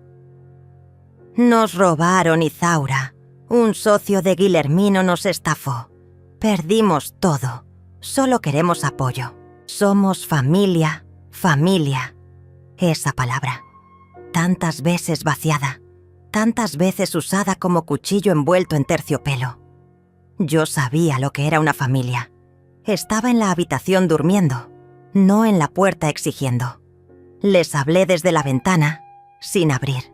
S1: «Nos robaron, Izaura. Un socio de Guillermino nos estafó. Perdimos todo. Solo queremos apoyo. Somos familia, familia». Esa palabra, tantas veces vaciada, tantas veces usada como cuchillo envuelto en terciopelo. Yo sabía lo que era una familia. Estaba en la habitación durmiendo, no en la puerta exigiendo. Les hablé desde la ventana, sin abrir.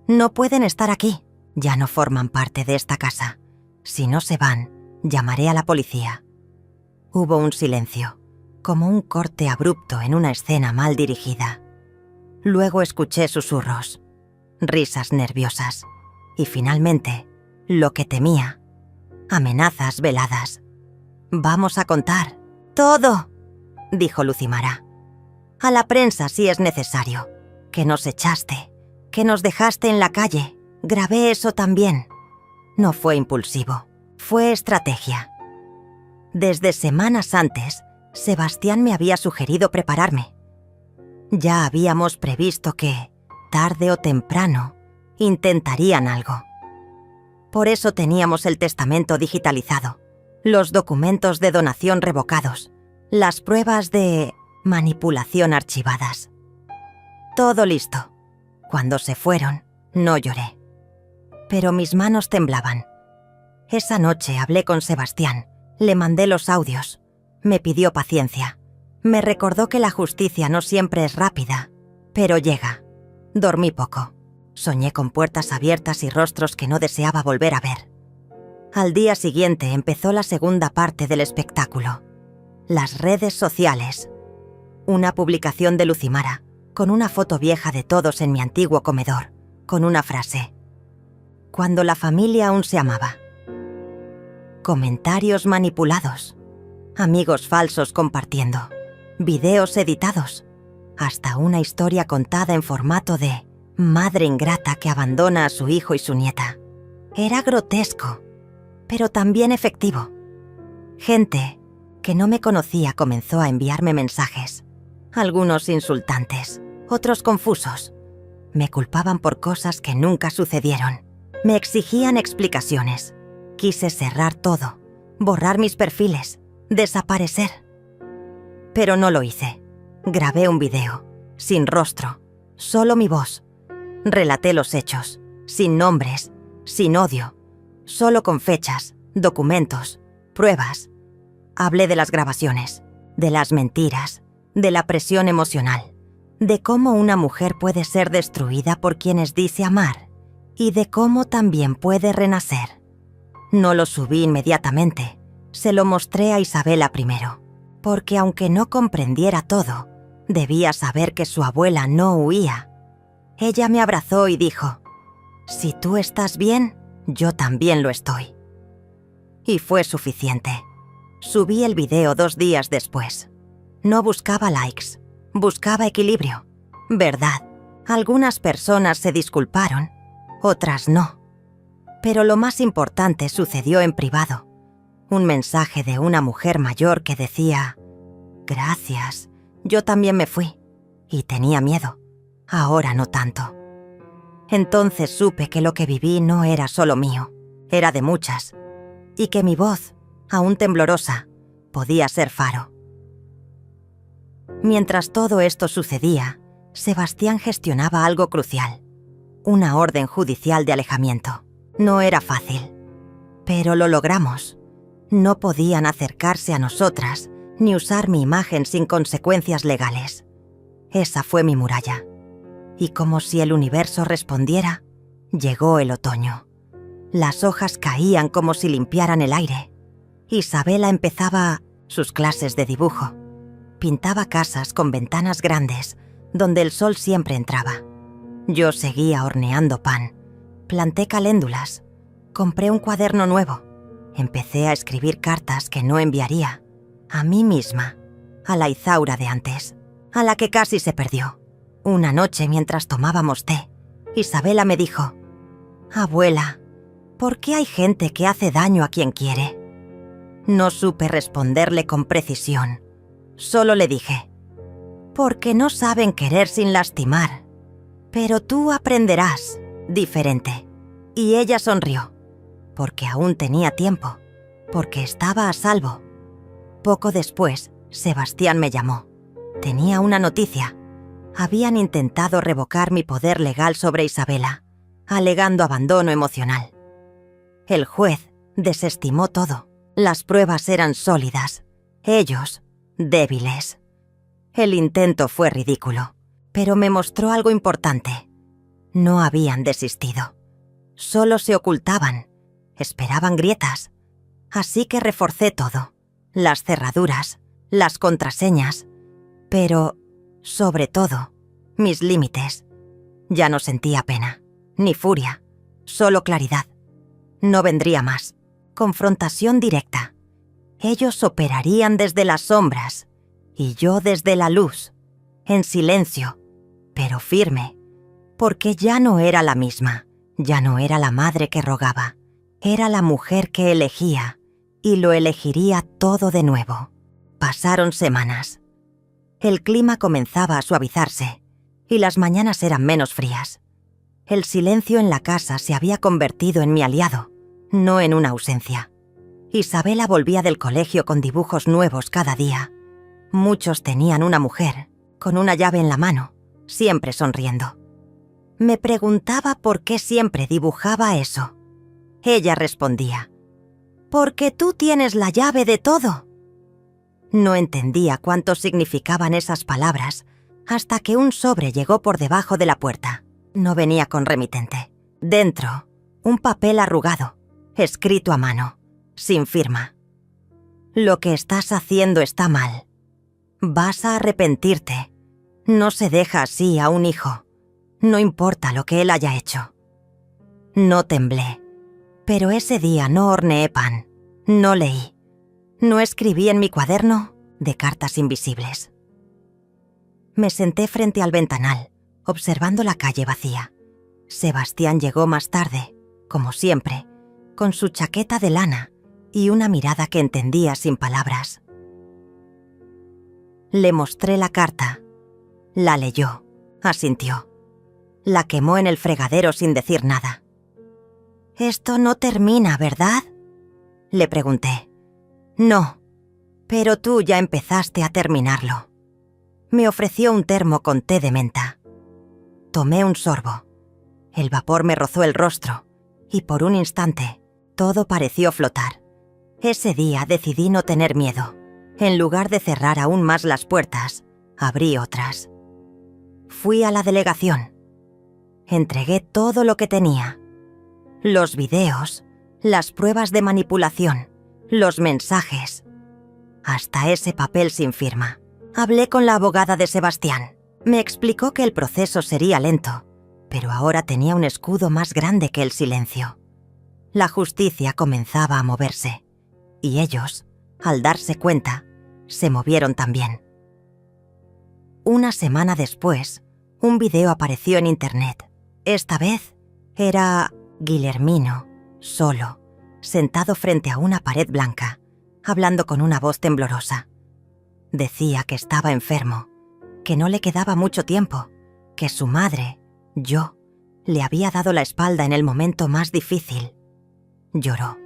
S1: «No pueden estar aquí, ya no forman parte de esta casa. Si no se van, llamaré a la policía». Hubo un silencio, como un corte abrupto en una escena mal dirigida. Luego escuché susurros, risas nerviosas y finalmente, lo que temía, amenazas veladas. «Vamos a contar todo», dijo Lucimara. «A la prensa si es necesario, que nos echaste, que nos dejaste en la calle. Grabé eso también. No fue impulsivo, fue estrategia. Desde semanas antes, Sebastián me había sugerido prepararme. Ya habíamos previsto que, tarde o temprano, intentarían algo. Por eso teníamos el testamento digitalizado, los documentos de donación revocados, las pruebas de manipulación archivadas. Todo listo. Cuando se fueron, no lloré. Pero mis manos temblaban. Esa noche hablé con Sebastián, le mandé los audios. Me pidió paciencia. Me recordó que la justicia no siempre es rápida, pero llega. Dormí poco. Soñé con puertas abiertas y rostros que no deseaba volver a ver. Al día siguiente empezó la segunda parte del espectáculo. Las redes sociales. Una publicación de Lucimara, con una foto vieja de todos en mi antiguo comedor, con una frase: cuando la familia aún se amaba. Comentarios manipulados. Amigos falsos compartiendo. Videos editados. Hasta una historia contada en formato de madre ingrata que abandona a su hijo y su nieta. Era grotesco, pero también efectivo. Gente que no me conocía comenzó a enviarme mensajes. Algunos insultantes, otros confusos. Me culpaban por cosas que nunca sucedieron. Me exigían explicaciones. Quise cerrar todo, borrar mis perfiles, desaparecer. Pero no lo hice. Grabé un video, sin rostro, solo mi voz. Relaté los hechos, sin nombres, sin odio, solo con fechas, documentos, pruebas. Hablé de las grabaciones, de las mentiras, de la presión emocional, de cómo una mujer puede ser destruida por quienes dice amar y de cómo también puede renacer. No lo subí inmediatamente, se lo mostré a Isabela primero, porque aunque no comprendiera todo, debía saber que su abuela no huía. Ella me abrazó y dijo: si tú estás bien, yo también lo estoy. Y fue suficiente. Subí el video 2 días después. No buscaba likes, buscaba equilibrio. Verdad, algunas personas se disculparon, otras no. Pero lo más importante sucedió en privado. Un mensaje de una mujer mayor que decía: gracias, yo también me fui. Y tenía miedo. Ahora no tanto. Entonces supe que lo que viví no era solo mío, era de muchas, y que mi voz, aún temblorosa, podía ser faro. Mientras todo esto sucedía, Sebastián gestionaba algo crucial: una orden judicial de alejamiento. No era fácil, pero lo logramos. No podían acercarse a nosotras ni usar mi imagen sin consecuencias legales. Esa fue mi muralla. Y como si el universo respondiera, llegó el otoño. Las hojas caían como si limpiaran el aire. Isabela empezaba sus clases de dibujo. Pintaba casas con ventanas grandes, donde el sol siempre entraba. Yo seguía horneando pan. Planté caléndulas. Compré un cuaderno nuevo. Empecé a escribir cartas que no enviaría. A mí misma. A la Izaura de antes. A la que casi se perdió. Una noche mientras tomábamos té, Isabela me dijo: abuela, ¿por qué hay gente que hace daño a quien quiere? No supe responderle con precisión. Solo le dije: porque no saben querer sin lastimar. Pero tú aprenderás, diferente. Y ella sonrió, porque aún tenía tiempo, porque estaba a salvo. Poco después, Sebastián me llamó. Tenía una noticia. Habían intentado revocar mi poder legal sobre Isabela, alegando abandono emocional. El juez desestimó todo. Las pruebas eran sólidas. Ellos, débiles. El intento fue ridículo, pero me mostró algo importante. No habían desistido. Solo se ocultaban. Esperaban grietas. Así que reforcé todo. Las cerraduras, las contraseñas. Pero, sobre todo, mis límites. Ya no sentía pena, ni furia, solo claridad. No vendría más. Confrontación directa. Ellos operarían desde las sombras y yo desde la luz, en silencio, pero firme. porque ya no era la misma, ya no era la madre que rogaba, era la mujer que elegía, y lo elegiría todo de nuevo. Pasaron semanas. El clima comenzaba a suavizarse, y las mañanas eran menos frías. El silencio en la casa se había convertido en mi aliado, no en una ausencia. Isabela volvía del colegio con dibujos nuevos cada día. Muchos tenían una mujer, con una llave en la mano, siempre sonriendo. Me preguntaba por qué siempre dibujaba eso. Ella respondía: «Porque tú tienes la llave de todo». No entendía cuánto significaban esas palabras hasta que un sobre llegó por debajo de la puerta. No venía con remitente. Dentro, un papel arrugado, escrito a mano, sin firma. «Lo que estás haciendo está mal. Vas a arrepentirte. No se deja así a un hijo. No importa lo que él haya hecho». No temblé, pero ese día no horneé pan, no leí, no escribí en mi cuaderno de cartas invisibles. Me senté frente al ventanal, observando la calle vacía. Sebastián llegó más tarde, como siempre, con su chaqueta de lana y una mirada que entendía sin palabras. Le mostré la carta. La leyó, asintió. La quemó en el fregadero sin decir nada. «Esto no termina, ¿verdad?», le pregunté. «No, pero tú ya empezaste a terminarlo». Me ofreció un termo con té de menta. Tomé un sorbo. El vapor me rozó el rostro y por un instante todo pareció flotar. Ese día decidí no tener miedo. En lugar de cerrar aún más las puertas, abrí otras. Fui a la delegación. Entregué todo lo que tenía. Los videos, las pruebas de manipulación, los mensajes, hasta ese papel sin firma. Hablé con la abogada de Sebastián. Me explicó que el proceso sería lento, pero ahora tenía un escudo más grande que el silencio. La justicia comenzaba a moverse, y ellos, al darse cuenta, se movieron también. Una semana después, un video apareció en internet. Esta vez era Guillermino, solo, sentado frente a una pared blanca, hablando con una voz temblorosa. Decía que estaba enfermo, que no le quedaba mucho tiempo, que su madre, yo, le había dado la espalda en el momento más difícil. Lloró,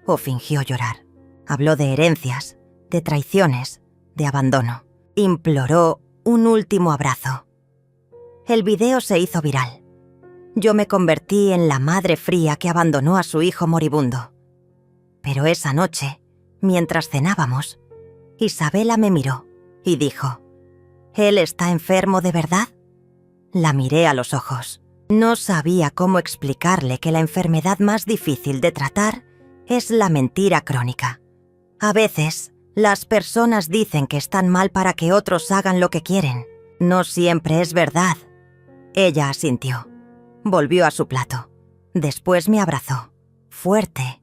S1: o fingió llorar. Habló de herencias, de traiciones, de abandono. Imploró un último abrazo. El video se hizo viral. Yo me convertí en la madre fría que abandonó a su hijo moribundo. Pero esa noche, mientras cenábamos, Isabela me miró y dijo: «¿Él está enfermo de verdad?». La miré a los ojos. No sabía cómo explicarle que la enfermedad más difícil de tratar es la mentira crónica. A veces, las personas dicen que están mal para que otros hagan lo que quieren. No siempre es verdad. Ella asintió. Volvió a su plato. Después me abrazó, fuerte,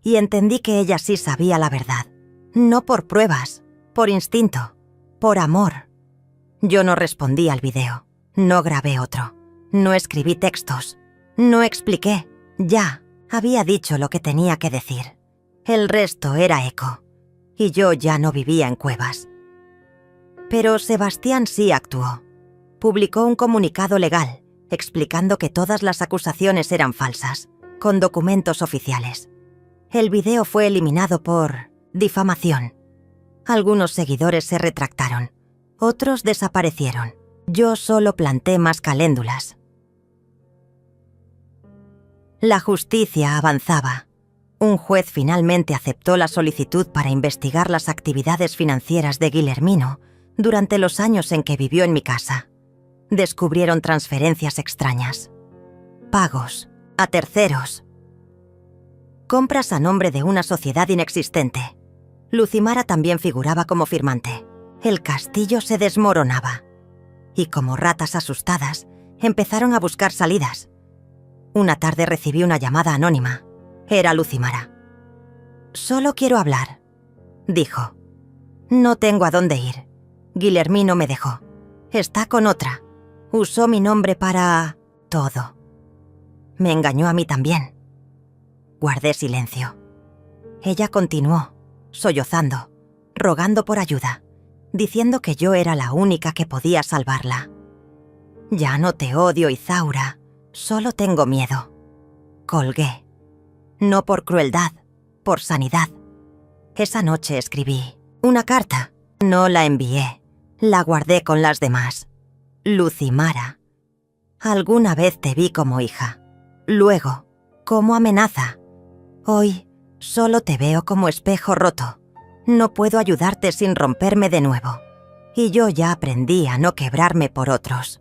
S1: y entendí que ella sí sabía la verdad. No por pruebas, por instinto, por amor. Yo no respondí al video, no grabé otro, no escribí textos, no expliqué. Ya había dicho lo que tenía que decir. El resto era eco, y yo ya no vivía en cuevas. Pero Sebastián sí actuó. Publicó un comunicado legal explicando que todas las acusaciones eran falsas, con documentos oficiales. El video fue eliminado por difamación. Algunos seguidores se retractaron, otros desaparecieron. Yo solo planté más caléndulas. La justicia avanzaba. Un juez finalmente aceptó la solicitud para investigar las actividades financieras de Guillermino durante los años en que vivió en mi casa. Descubrieron transferencias extrañas, pagos a terceros, compras a nombre de una sociedad inexistente. Lucimara también figuraba como firmante. El castillo se desmoronaba, y como ratas asustadas, empezaron a buscar salidas. Una tarde recibí una llamada anónima. Era Lucimara. «Solo quiero hablar», dijo. «No tengo a dónde ir. Guillermino me dejó. Está con otra. Usó mi nombre para Todo. Me engañó a mí también. Guardé silencio. Ella continuó, sollozando, rogando por ayuda, diciendo que yo era la única que podía salvarla. Ya no te odio, Izaura, solo tengo miedo. Colgué. No por crueldad, por sanidad. Esa noche escribí una carta. No la envié. La guardé con las demás. Lucimara. Alguna vez te vi como hija. Luego, como amenaza. Hoy, solo te veo como espejo roto. No puedo ayudarte sin romperme de nuevo. Y yo ya aprendí a no quebrarme por otros.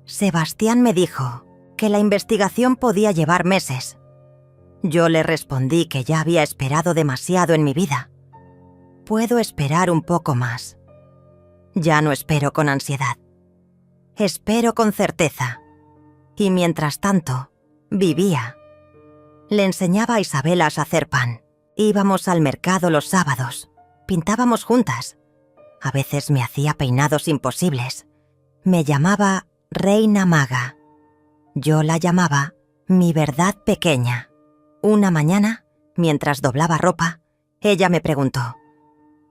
S1: Sebastián me dijo que la investigación podía llevar meses. Yo le respondí que ya había esperado demasiado en mi vida. Puedo esperar un poco más. Ya no espero con ansiedad. Espero con certeza. Y mientras tanto, vivía. Le enseñaba a Isabela a hacer pan. Íbamos al mercado los sábados. Pintábamos juntas. A veces me hacía peinados imposibles. Me llamaba Reina Maga. Yo la llamaba mi verdad pequeña. Una mañana, mientras doblaba ropa, ella me preguntó: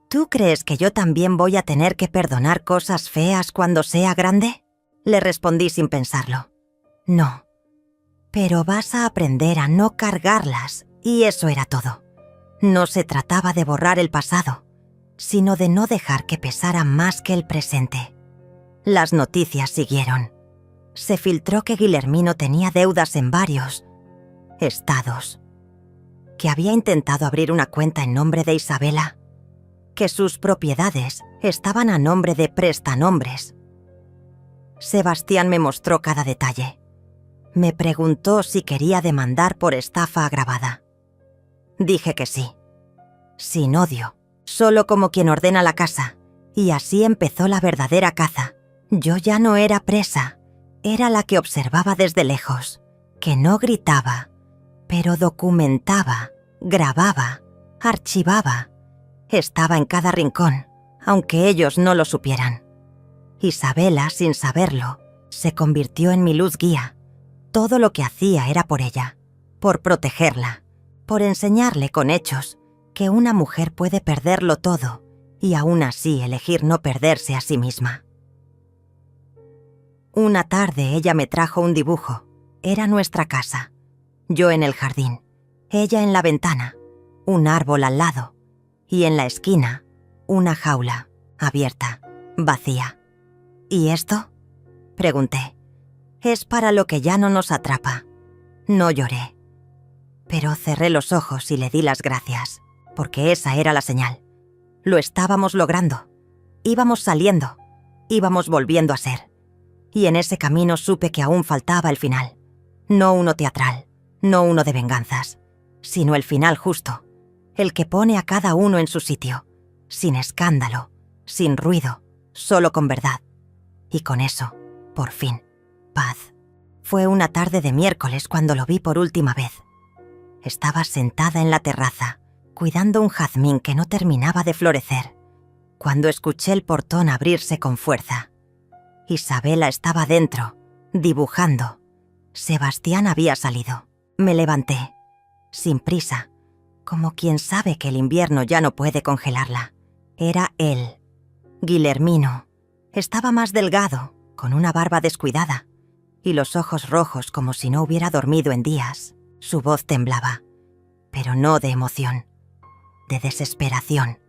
S1: ¿tú crees que yo también voy a tener que perdonar cosas feas cuando sea grande? Le respondí sin pensarlo: no. Pero vas a aprender a no cargarlas, y eso era todo. No se trataba de borrar el pasado, sino de no dejar que pesara más que el presente. Las noticias siguieron. Se filtró que Guillermino tenía deudas en varios estados, que había intentado abrir una cuenta en nombre de Isabela, que sus propiedades estaban a nombre de prestanombres. Sebastián me mostró cada detalle. Me preguntó si quería demandar por estafa agravada. Dije que sí. Sin odio, solo como quien ordena la casa. Y así empezó la verdadera caza. Yo ya no era presa, era la que observaba desde lejos, que no gritaba, pero documentaba, grababa, archivaba. Estaba en cada rincón, aunque ellos no lo supieran. Isabela, sin saberlo, se convirtió en mi luz guía. Todo lo que hacía era por ella, por protegerla, por enseñarle con hechos que una mujer puede perderlo todo y aún así elegir no perderse a sí misma. Una tarde ella me trajo un dibujo. Era nuestra casa. Yo en el jardín, ella en la ventana, un árbol al lado y en la esquina una jaula abierta, vacía. ¿Y esto?, pregunté. Es para lo que ya no nos atrapa. No lloré, pero cerré los ojos y le di las gracias, porque esa era la señal. Lo estábamos logrando. Íbamos saliendo. Íbamos volviendo a ser. Y en ese camino supe que aún faltaba el final. No uno teatral, no uno de venganzas, sino el final justo, el que pone a cada uno en su sitio, sin escándalo, sin ruido, solo con verdad. Y con eso, por fin, paz. Fue una tarde de miércoles cuando lo vi por última vez. Estaba sentada en la terraza, cuidando un jazmín que no terminaba de florecer, cuando escuché el portón abrirse con fuerza. Isabela estaba dentro, dibujando. Sebastián había salido. Me levanté, sin prisa, como quien sabe que el invierno ya no puede congelarla. Era él, Guillermino. Estaba más delgado, con una barba descuidada, y los ojos rojos como si no hubiera dormido en días. Su voz temblaba, pero no de emoción, de desesperación.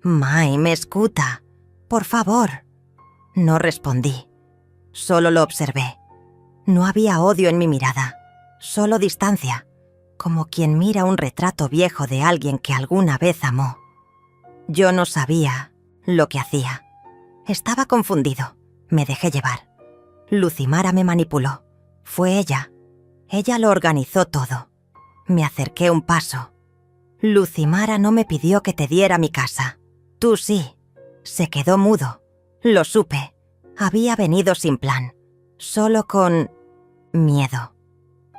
S1: «Mai, me escuta, por favor». No respondí, solo lo observé. No había odio en mi mirada, solo distancia, como quien mira un retrato viejo de alguien que alguna vez amó. Yo no sabía lo que hacía. Estaba confundido, me dejé llevar. Lucimara me manipuló. Fue ella. Ella lo organizó todo. Me acerqué un paso. Lucimara no me pidió que te diera mi casa. Tú sí. Se quedó mudo. Lo supe. Había venido sin plan. Solo con miedo.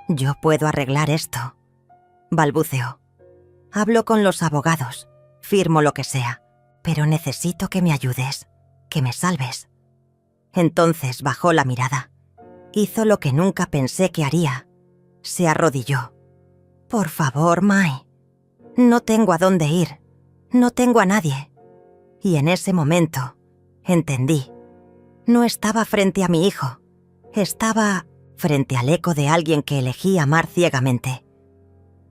S1: Yo puedo arreglar esto, balbuceó. Hablo con los abogados. Firmo lo que sea. Pero necesito que me ayudes. Que me salves. Entonces bajó la mirada. Hizo lo que nunca pensé que haría. Se arrodilló. «Por favor, Mai. No tengo a dónde ir. No tengo a nadie». Y en ese momento entendí. No estaba frente a mi hijo. Estaba frente al eco de alguien que elegí amar ciegamente.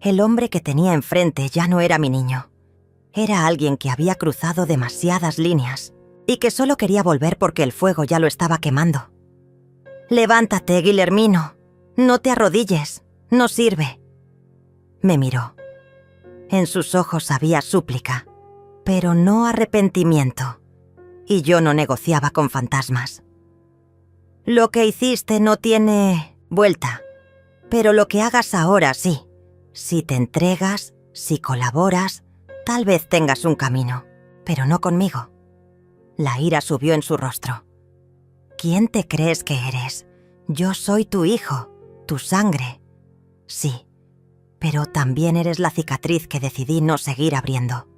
S1: El hombre que tenía enfrente ya no era mi niño. Era alguien que había cruzado demasiadas líneas y que solo quería volver porque el fuego ya lo estaba quemando. «Levántate, Guillermino. No te arrodilles. No sirve». Me miró. En sus ojos había súplica, pero no arrepentimiento. Y yo no negociaba con fantasmas. «Lo que hiciste no tiene vuelta, pero lo que hagas ahora sí. Si te entregas, si colaboras, tal vez tengas un camino, pero no conmigo». La ira subió en su rostro. «¿Quién te crees que eres? Yo soy tu hijo, tu sangre». «Sí, pero también eres la cicatriz que decidí no seguir abriendo».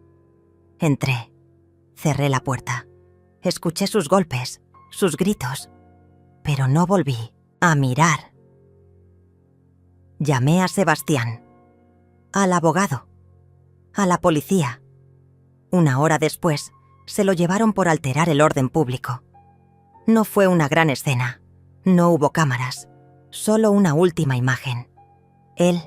S1: Entré. Cerré la puerta. Escuché sus golpes, sus gritos, pero no volví a mirar. Llamé a Sebastián, al abogado, a la policía. Una hora después, se lo llevaron por alterar el orden público. No fue una gran escena. No hubo cámaras, solo una última imagen. Él,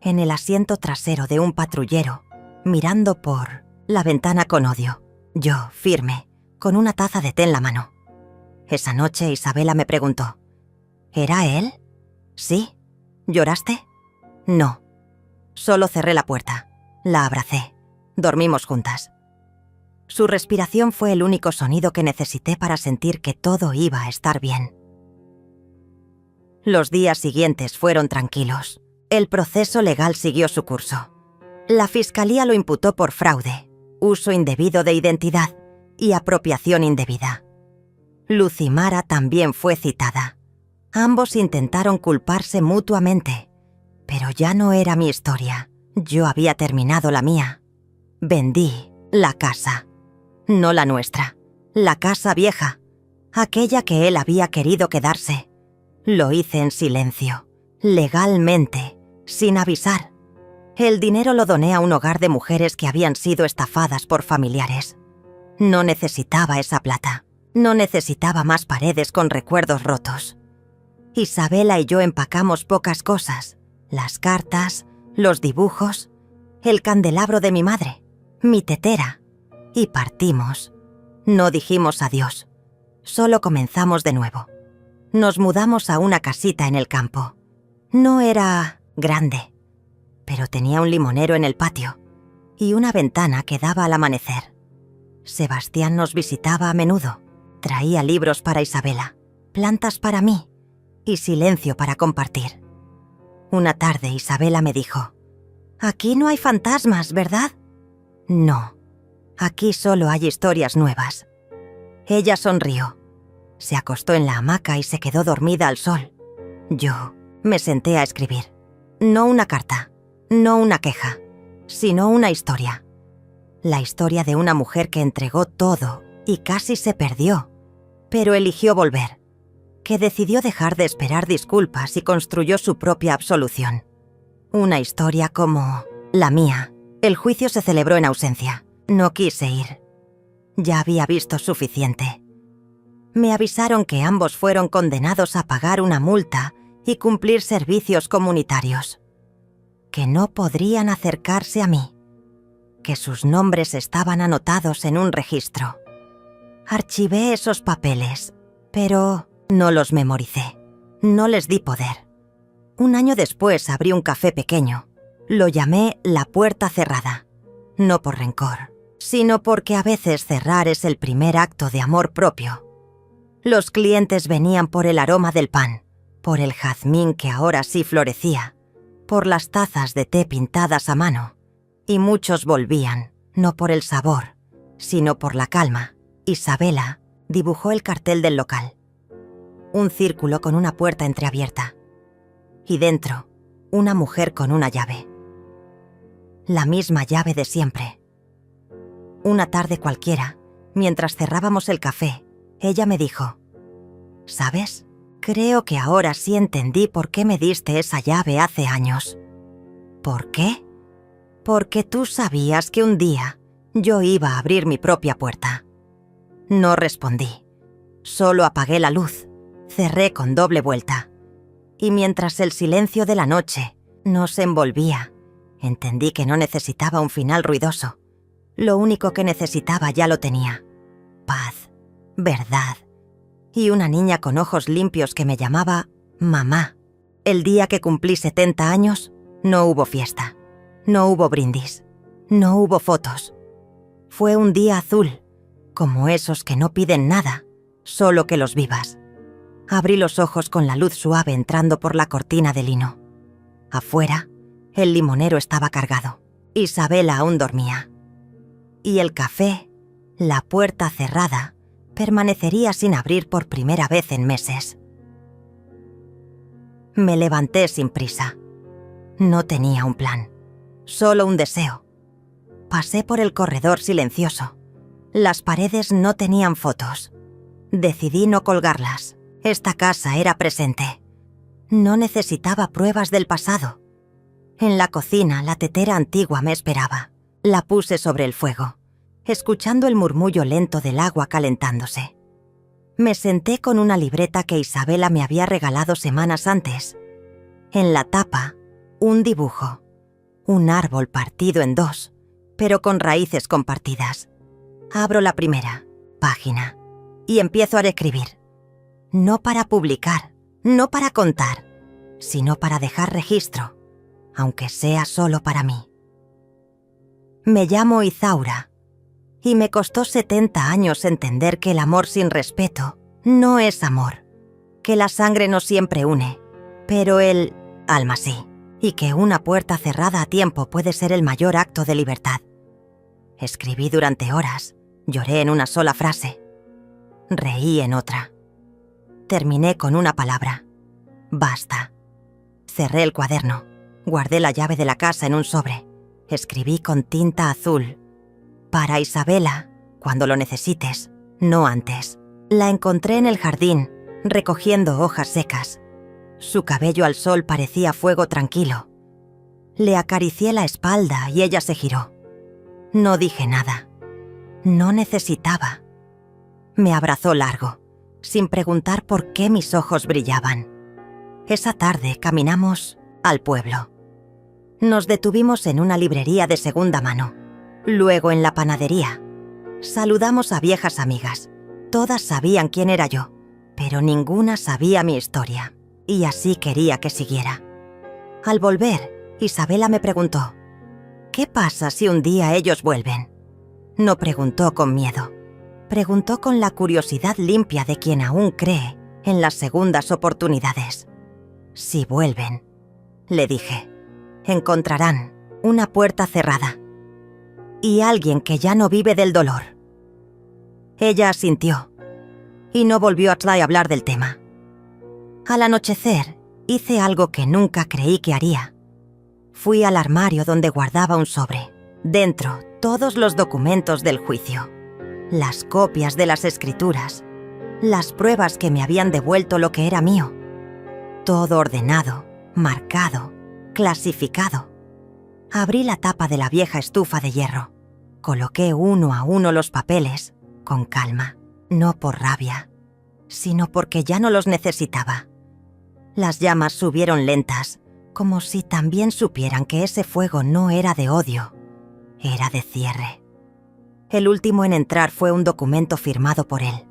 S1: en el asiento trasero de un patrullero, mirando por la ventana con odio. Yo, firme, con una taza de té en la mano. Esa noche Isabela me preguntó, ¿era él? ¿Sí? ¿Lloraste? No. Solo cerré la puerta. La abracé. Dormimos juntas. Su respiración fue el único sonido que necesité para sentir que todo iba a estar bien. Los días siguientes fueron tranquilos. El proceso legal siguió su curso. La fiscalía lo imputó por fraude, uso indebido de identidad y apropiación indebida. Lucimara también fue citada. Ambos intentaron culparse mutuamente, pero ya no era mi historia. Yo había terminado la mía. Vendí la casa. No la nuestra, la casa vieja, aquella que él había querido quedarse. Lo hice en silencio, legalmente, sin avisar. El dinero lo doné a un hogar de mujeres que habían sido estafadas por familiares. No necesitaba esa plata, no necesitaba más paredes con recuerdos rotos. Isabela y yo empacamos pocas cosas, las cartas, los dibujos, el candelabro de mi madre, mi tetera, y partimos. No dijimos adiós, solo comenzamos de nuevo. Nos mudamos a una casita en el campo. No era grande, pero tenía un limonero en el patio y una ventana que daba al amanecer. Sebastián nos visitaba a menudo. Traía libros para Isabela, plantas para mí y silencio para compartir. Una tarde Isabela me dijo, «Aquí no hay fantasmas, ¿verdad?» «No, aquí solo hay historias nuevas». Ella sonrió. Se acostó en la hamaca y se quedó dormida al sol. Yo me senté a escribir. No una carta, no una queja, sino una historia. La historia de una mujer que entregó todo y casi se perdió, pero eligió volver, que decidió dejar de esperar disculpas y construyó su propia absolución. Una historia como la mía. El juicio se celebró en ausencia. No quise ir. Ya había visto suficiente. Me avisaron que ambos fueron condenados a pagar una multa y cumplir servicios comunitarios. Que no podrían acercarse a mí. Que sus nombres estaban anotados en un registro. Archivé esos papeles, pero no los memoricé. No les di poder. Un año después abrí un café pequeño. Lo llamé La Puerta Cerrada. No por rencor, sino porque a veces cerrar es el primer acto de amor propio. Los clientes venían por el aroma del pan, por el jazmín que ahora sí florecía, por las tazas de té pintadas a mano, y muchos volvían, no por el sabor, sino por la calma. Isabela dibujó el cartel del local. Un círculo con una puerta entreabierta. Y dentro, una mujer con una llave. La misma llave de siempre. Una tarde cualquiera, mientras cerrábamos el café, ella me dijo, «¿Sabes? Creo que ahora sí entendí por qué me diste esa llave hace años. ¿Por qué? Porque tú sabías que un día yo iba a abrir mi propia puerta. No respondí. Solo apagué la luz, cerré con doble vuelta. Y mientras el silencio de la noche nos envolvía, entendí que no necesitaba un final ruidoso. Lo único que necesitaba ya lo tenía. Paz, verdad. Y una niña con ojos limpios que me llamaba mamá. El día que cumplí 70 años, no hubo fiesta. No hubo brindis. No hubo fotos. Fue un día azul, como esos que no piden nada, solo que los vivas. Abrí los ojos con la luz suave entrando por la cortina de lino. Afuera, el limonero estaba cargado. Isabela aún dormía. Y el café, la puerta cerrada, permanecería sin abrir por primera vez en meses. Me levanté sin prisa. No tenía un plan, solo un deseo. Pasé por el corredor silencioso. Las paredes no tenían fotos. Decidí no colgarlas. Esta casa era presente. No necesitaba pruebas del pasado. En la cocina, la tetera antigua me esperaba. La puse sobre el fuego, escuchando el murmullo lento del agua calentándose. Me senté con una libreta que Isabela me había regalado semanas antes. En la tapa, un dibujo. Un árbol partido en dos, pero con raíces compartidas. Abro la primera página y empiezo a escribir. No para publicar, no para contar, sino para dejar registro, aunque sea solo para mí. Me llamo Izaura, y me costó 70 años entender que el amor sin respeto no es amor, que la sangre no siempre une, pero el alma sí, y que una puerta cerrada a tiempo puede ser el mayor acto de libertad. Escribí durante horas, lloré en una sola frase, reí en otra. Terminé con una palabra: basta. Cerré el cuaderno, guardé la llave de la casa en un sobre, escribí con tinta azul: para Isabela, cuando lo necesites, no antes. La encontré en el jardín, recogiendo hojas secas. Su cabello al sol parecía fuego tranquilo. Le acaricié la espalda y ella se giró. No dije nada. No necesitaba. Me abrazó largo, sin preguntar por qué mis ojos brillaban. Esa tarde caminamos al pueblo. Nos detuvimos en una librería de segunda mano, luego en la panadería. Saludamos a viejas amigas. Todas sabían quién era yo, pero ninguna sabía mi historia, y así quería que siguiera. Al volver, Isabela me preguntó: ¿qué pasa si un día ellos vuelven? No preguntó con miedo. Preguntó con la curiosidad limpia de quien aún cree en las segundas oportunidades. Si vuelven, le dije, encontrarán una puerta cerrada y alguien que ya no vive del dolor. Ella asintió y no volvió a hablar del tema. Al anochecer, hice algo que nunca creí que haría. Fui al armario donde guardaba un sobre. Dentro, todos los documentos del juicio. Las copias de las escrituras, las pruebas que me habían devuelto lo que era mío. Todo ordenado, marcado, clasificado. Abrí la tapa de la vieja estufa de hierro. Coloqué uno a uno los papeles, con calma, no por rabia, sino porque ya no los necesitaba. Las llamas subieron lentas, como si también supieran que ese fuego no era de odio, era de cierre. El último en entrar fue un documento firmado por él,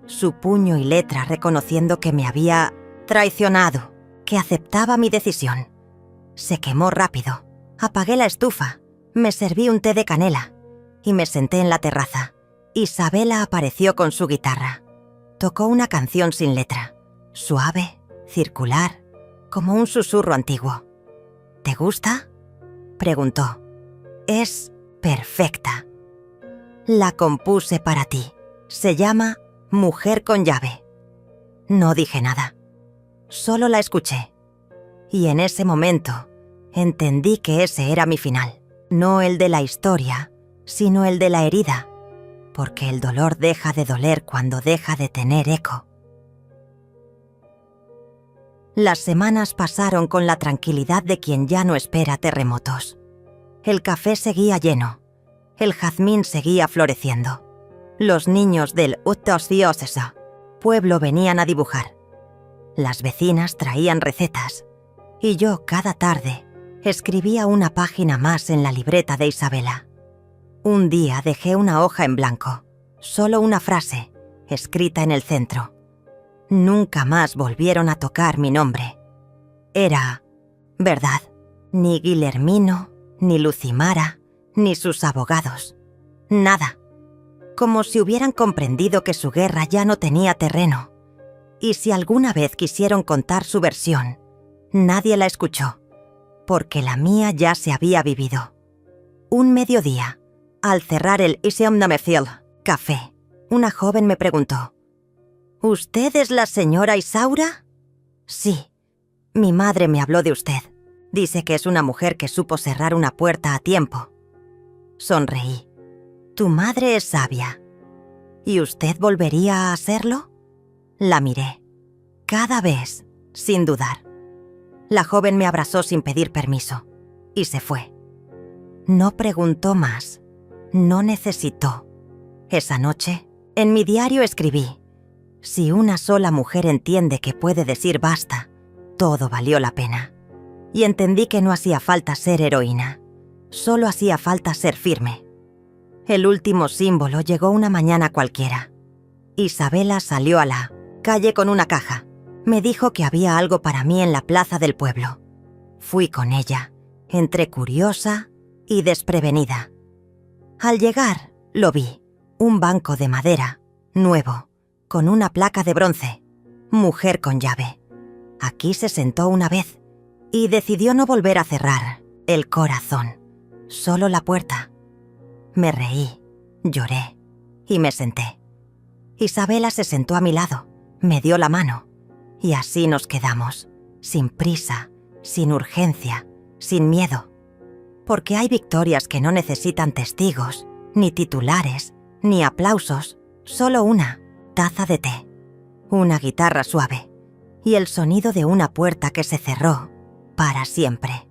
S1: su puño y letra reconociendo que me había traicionado, que aceptaba mi decisión. Se quemó rápido. Apagué la estufa, me serví un té de canela y me senté en la terraza. Isabela apareció con su guitarra. Tocó una canción sin letra, suave, circular, como un susurro antiguo. ¿Te gusta?, preguntó. Es perfecta. La compuse para ti. Se llama Mujer con llave. No dije nada. Solo la escuché. Y en ese momento entendí que ese era mi final. No el de la historia, sino el de la herida. Porque el dolor deja de doler cuando deja de tener eco. Las semanas pasaron con la tranquilidad de quien ya no espera terremotos. El café seguía lleno. El jazmín seguía floreciendo. Los niños del Uttosyosesa pueblo venían a dibujar. Las vecinas traían recetas. Y yo, cada tarde, escribía una página más en la libreta de Isabela. Un día dejé una hoja en blanco, solo una frase, escrita en el centro. Nunca más volvieron a tocar mi nombre. Era verdad. Ni Guillermino, ni Lucimara, ni sus abogados. Nada. Como si hubieran comprendido que su guerra ya no tenía terreno. Y si alguna vez quisieron contar su versión, nadie la escuchó, porque la mía ya se había vivido. Un mediodía, al cerrar el Isiomnamefil café, una joven me preguntó: ¿Usted es la señora Isaura? Sí. Mi madre me habló de usted. Dice que es una mujer que supo cerrar una puerta a tiempo. Sonreí. Tu madre es sabia. ¿Y usted volvería a hacerlo? La miré. Cada vez, sin dudar. La joven me abrazó sin pedir permiso y se fue. No preguntó más. No necesitó. Esa noche, en mi diario escribí: si una sola mujer entiende que puede decir basta, todo valió la pena. Y entendí que no hacía falta ser heroína. Solo hacía falta ser firme. El último símbolo llegó una mañana cualquiera. Isabela salió a la calle con una caja. Me dijo que había algo para mí en la plaza del pueblo. Fui con ella, entre curiosa y desprevenida. Al llegar, lo vi. Un banco de madera, nuevo, con una placa de bronce. Mujer con llave. Aquí se sentó una vez y decidió no volver a cerrar el corazón, solo la puerta. Me reí, lloré y me senté. Isabela se sentó a mi lado, me dio la mano y así nos quedamos, sin prisa, sin urgencia, sin miedo. Porque hay victorias que no necesitan testigos, ni titulares, ni aplausos, solo una taza de té, una guitarra suave y el sonido de una puerta que se cerró para siempre.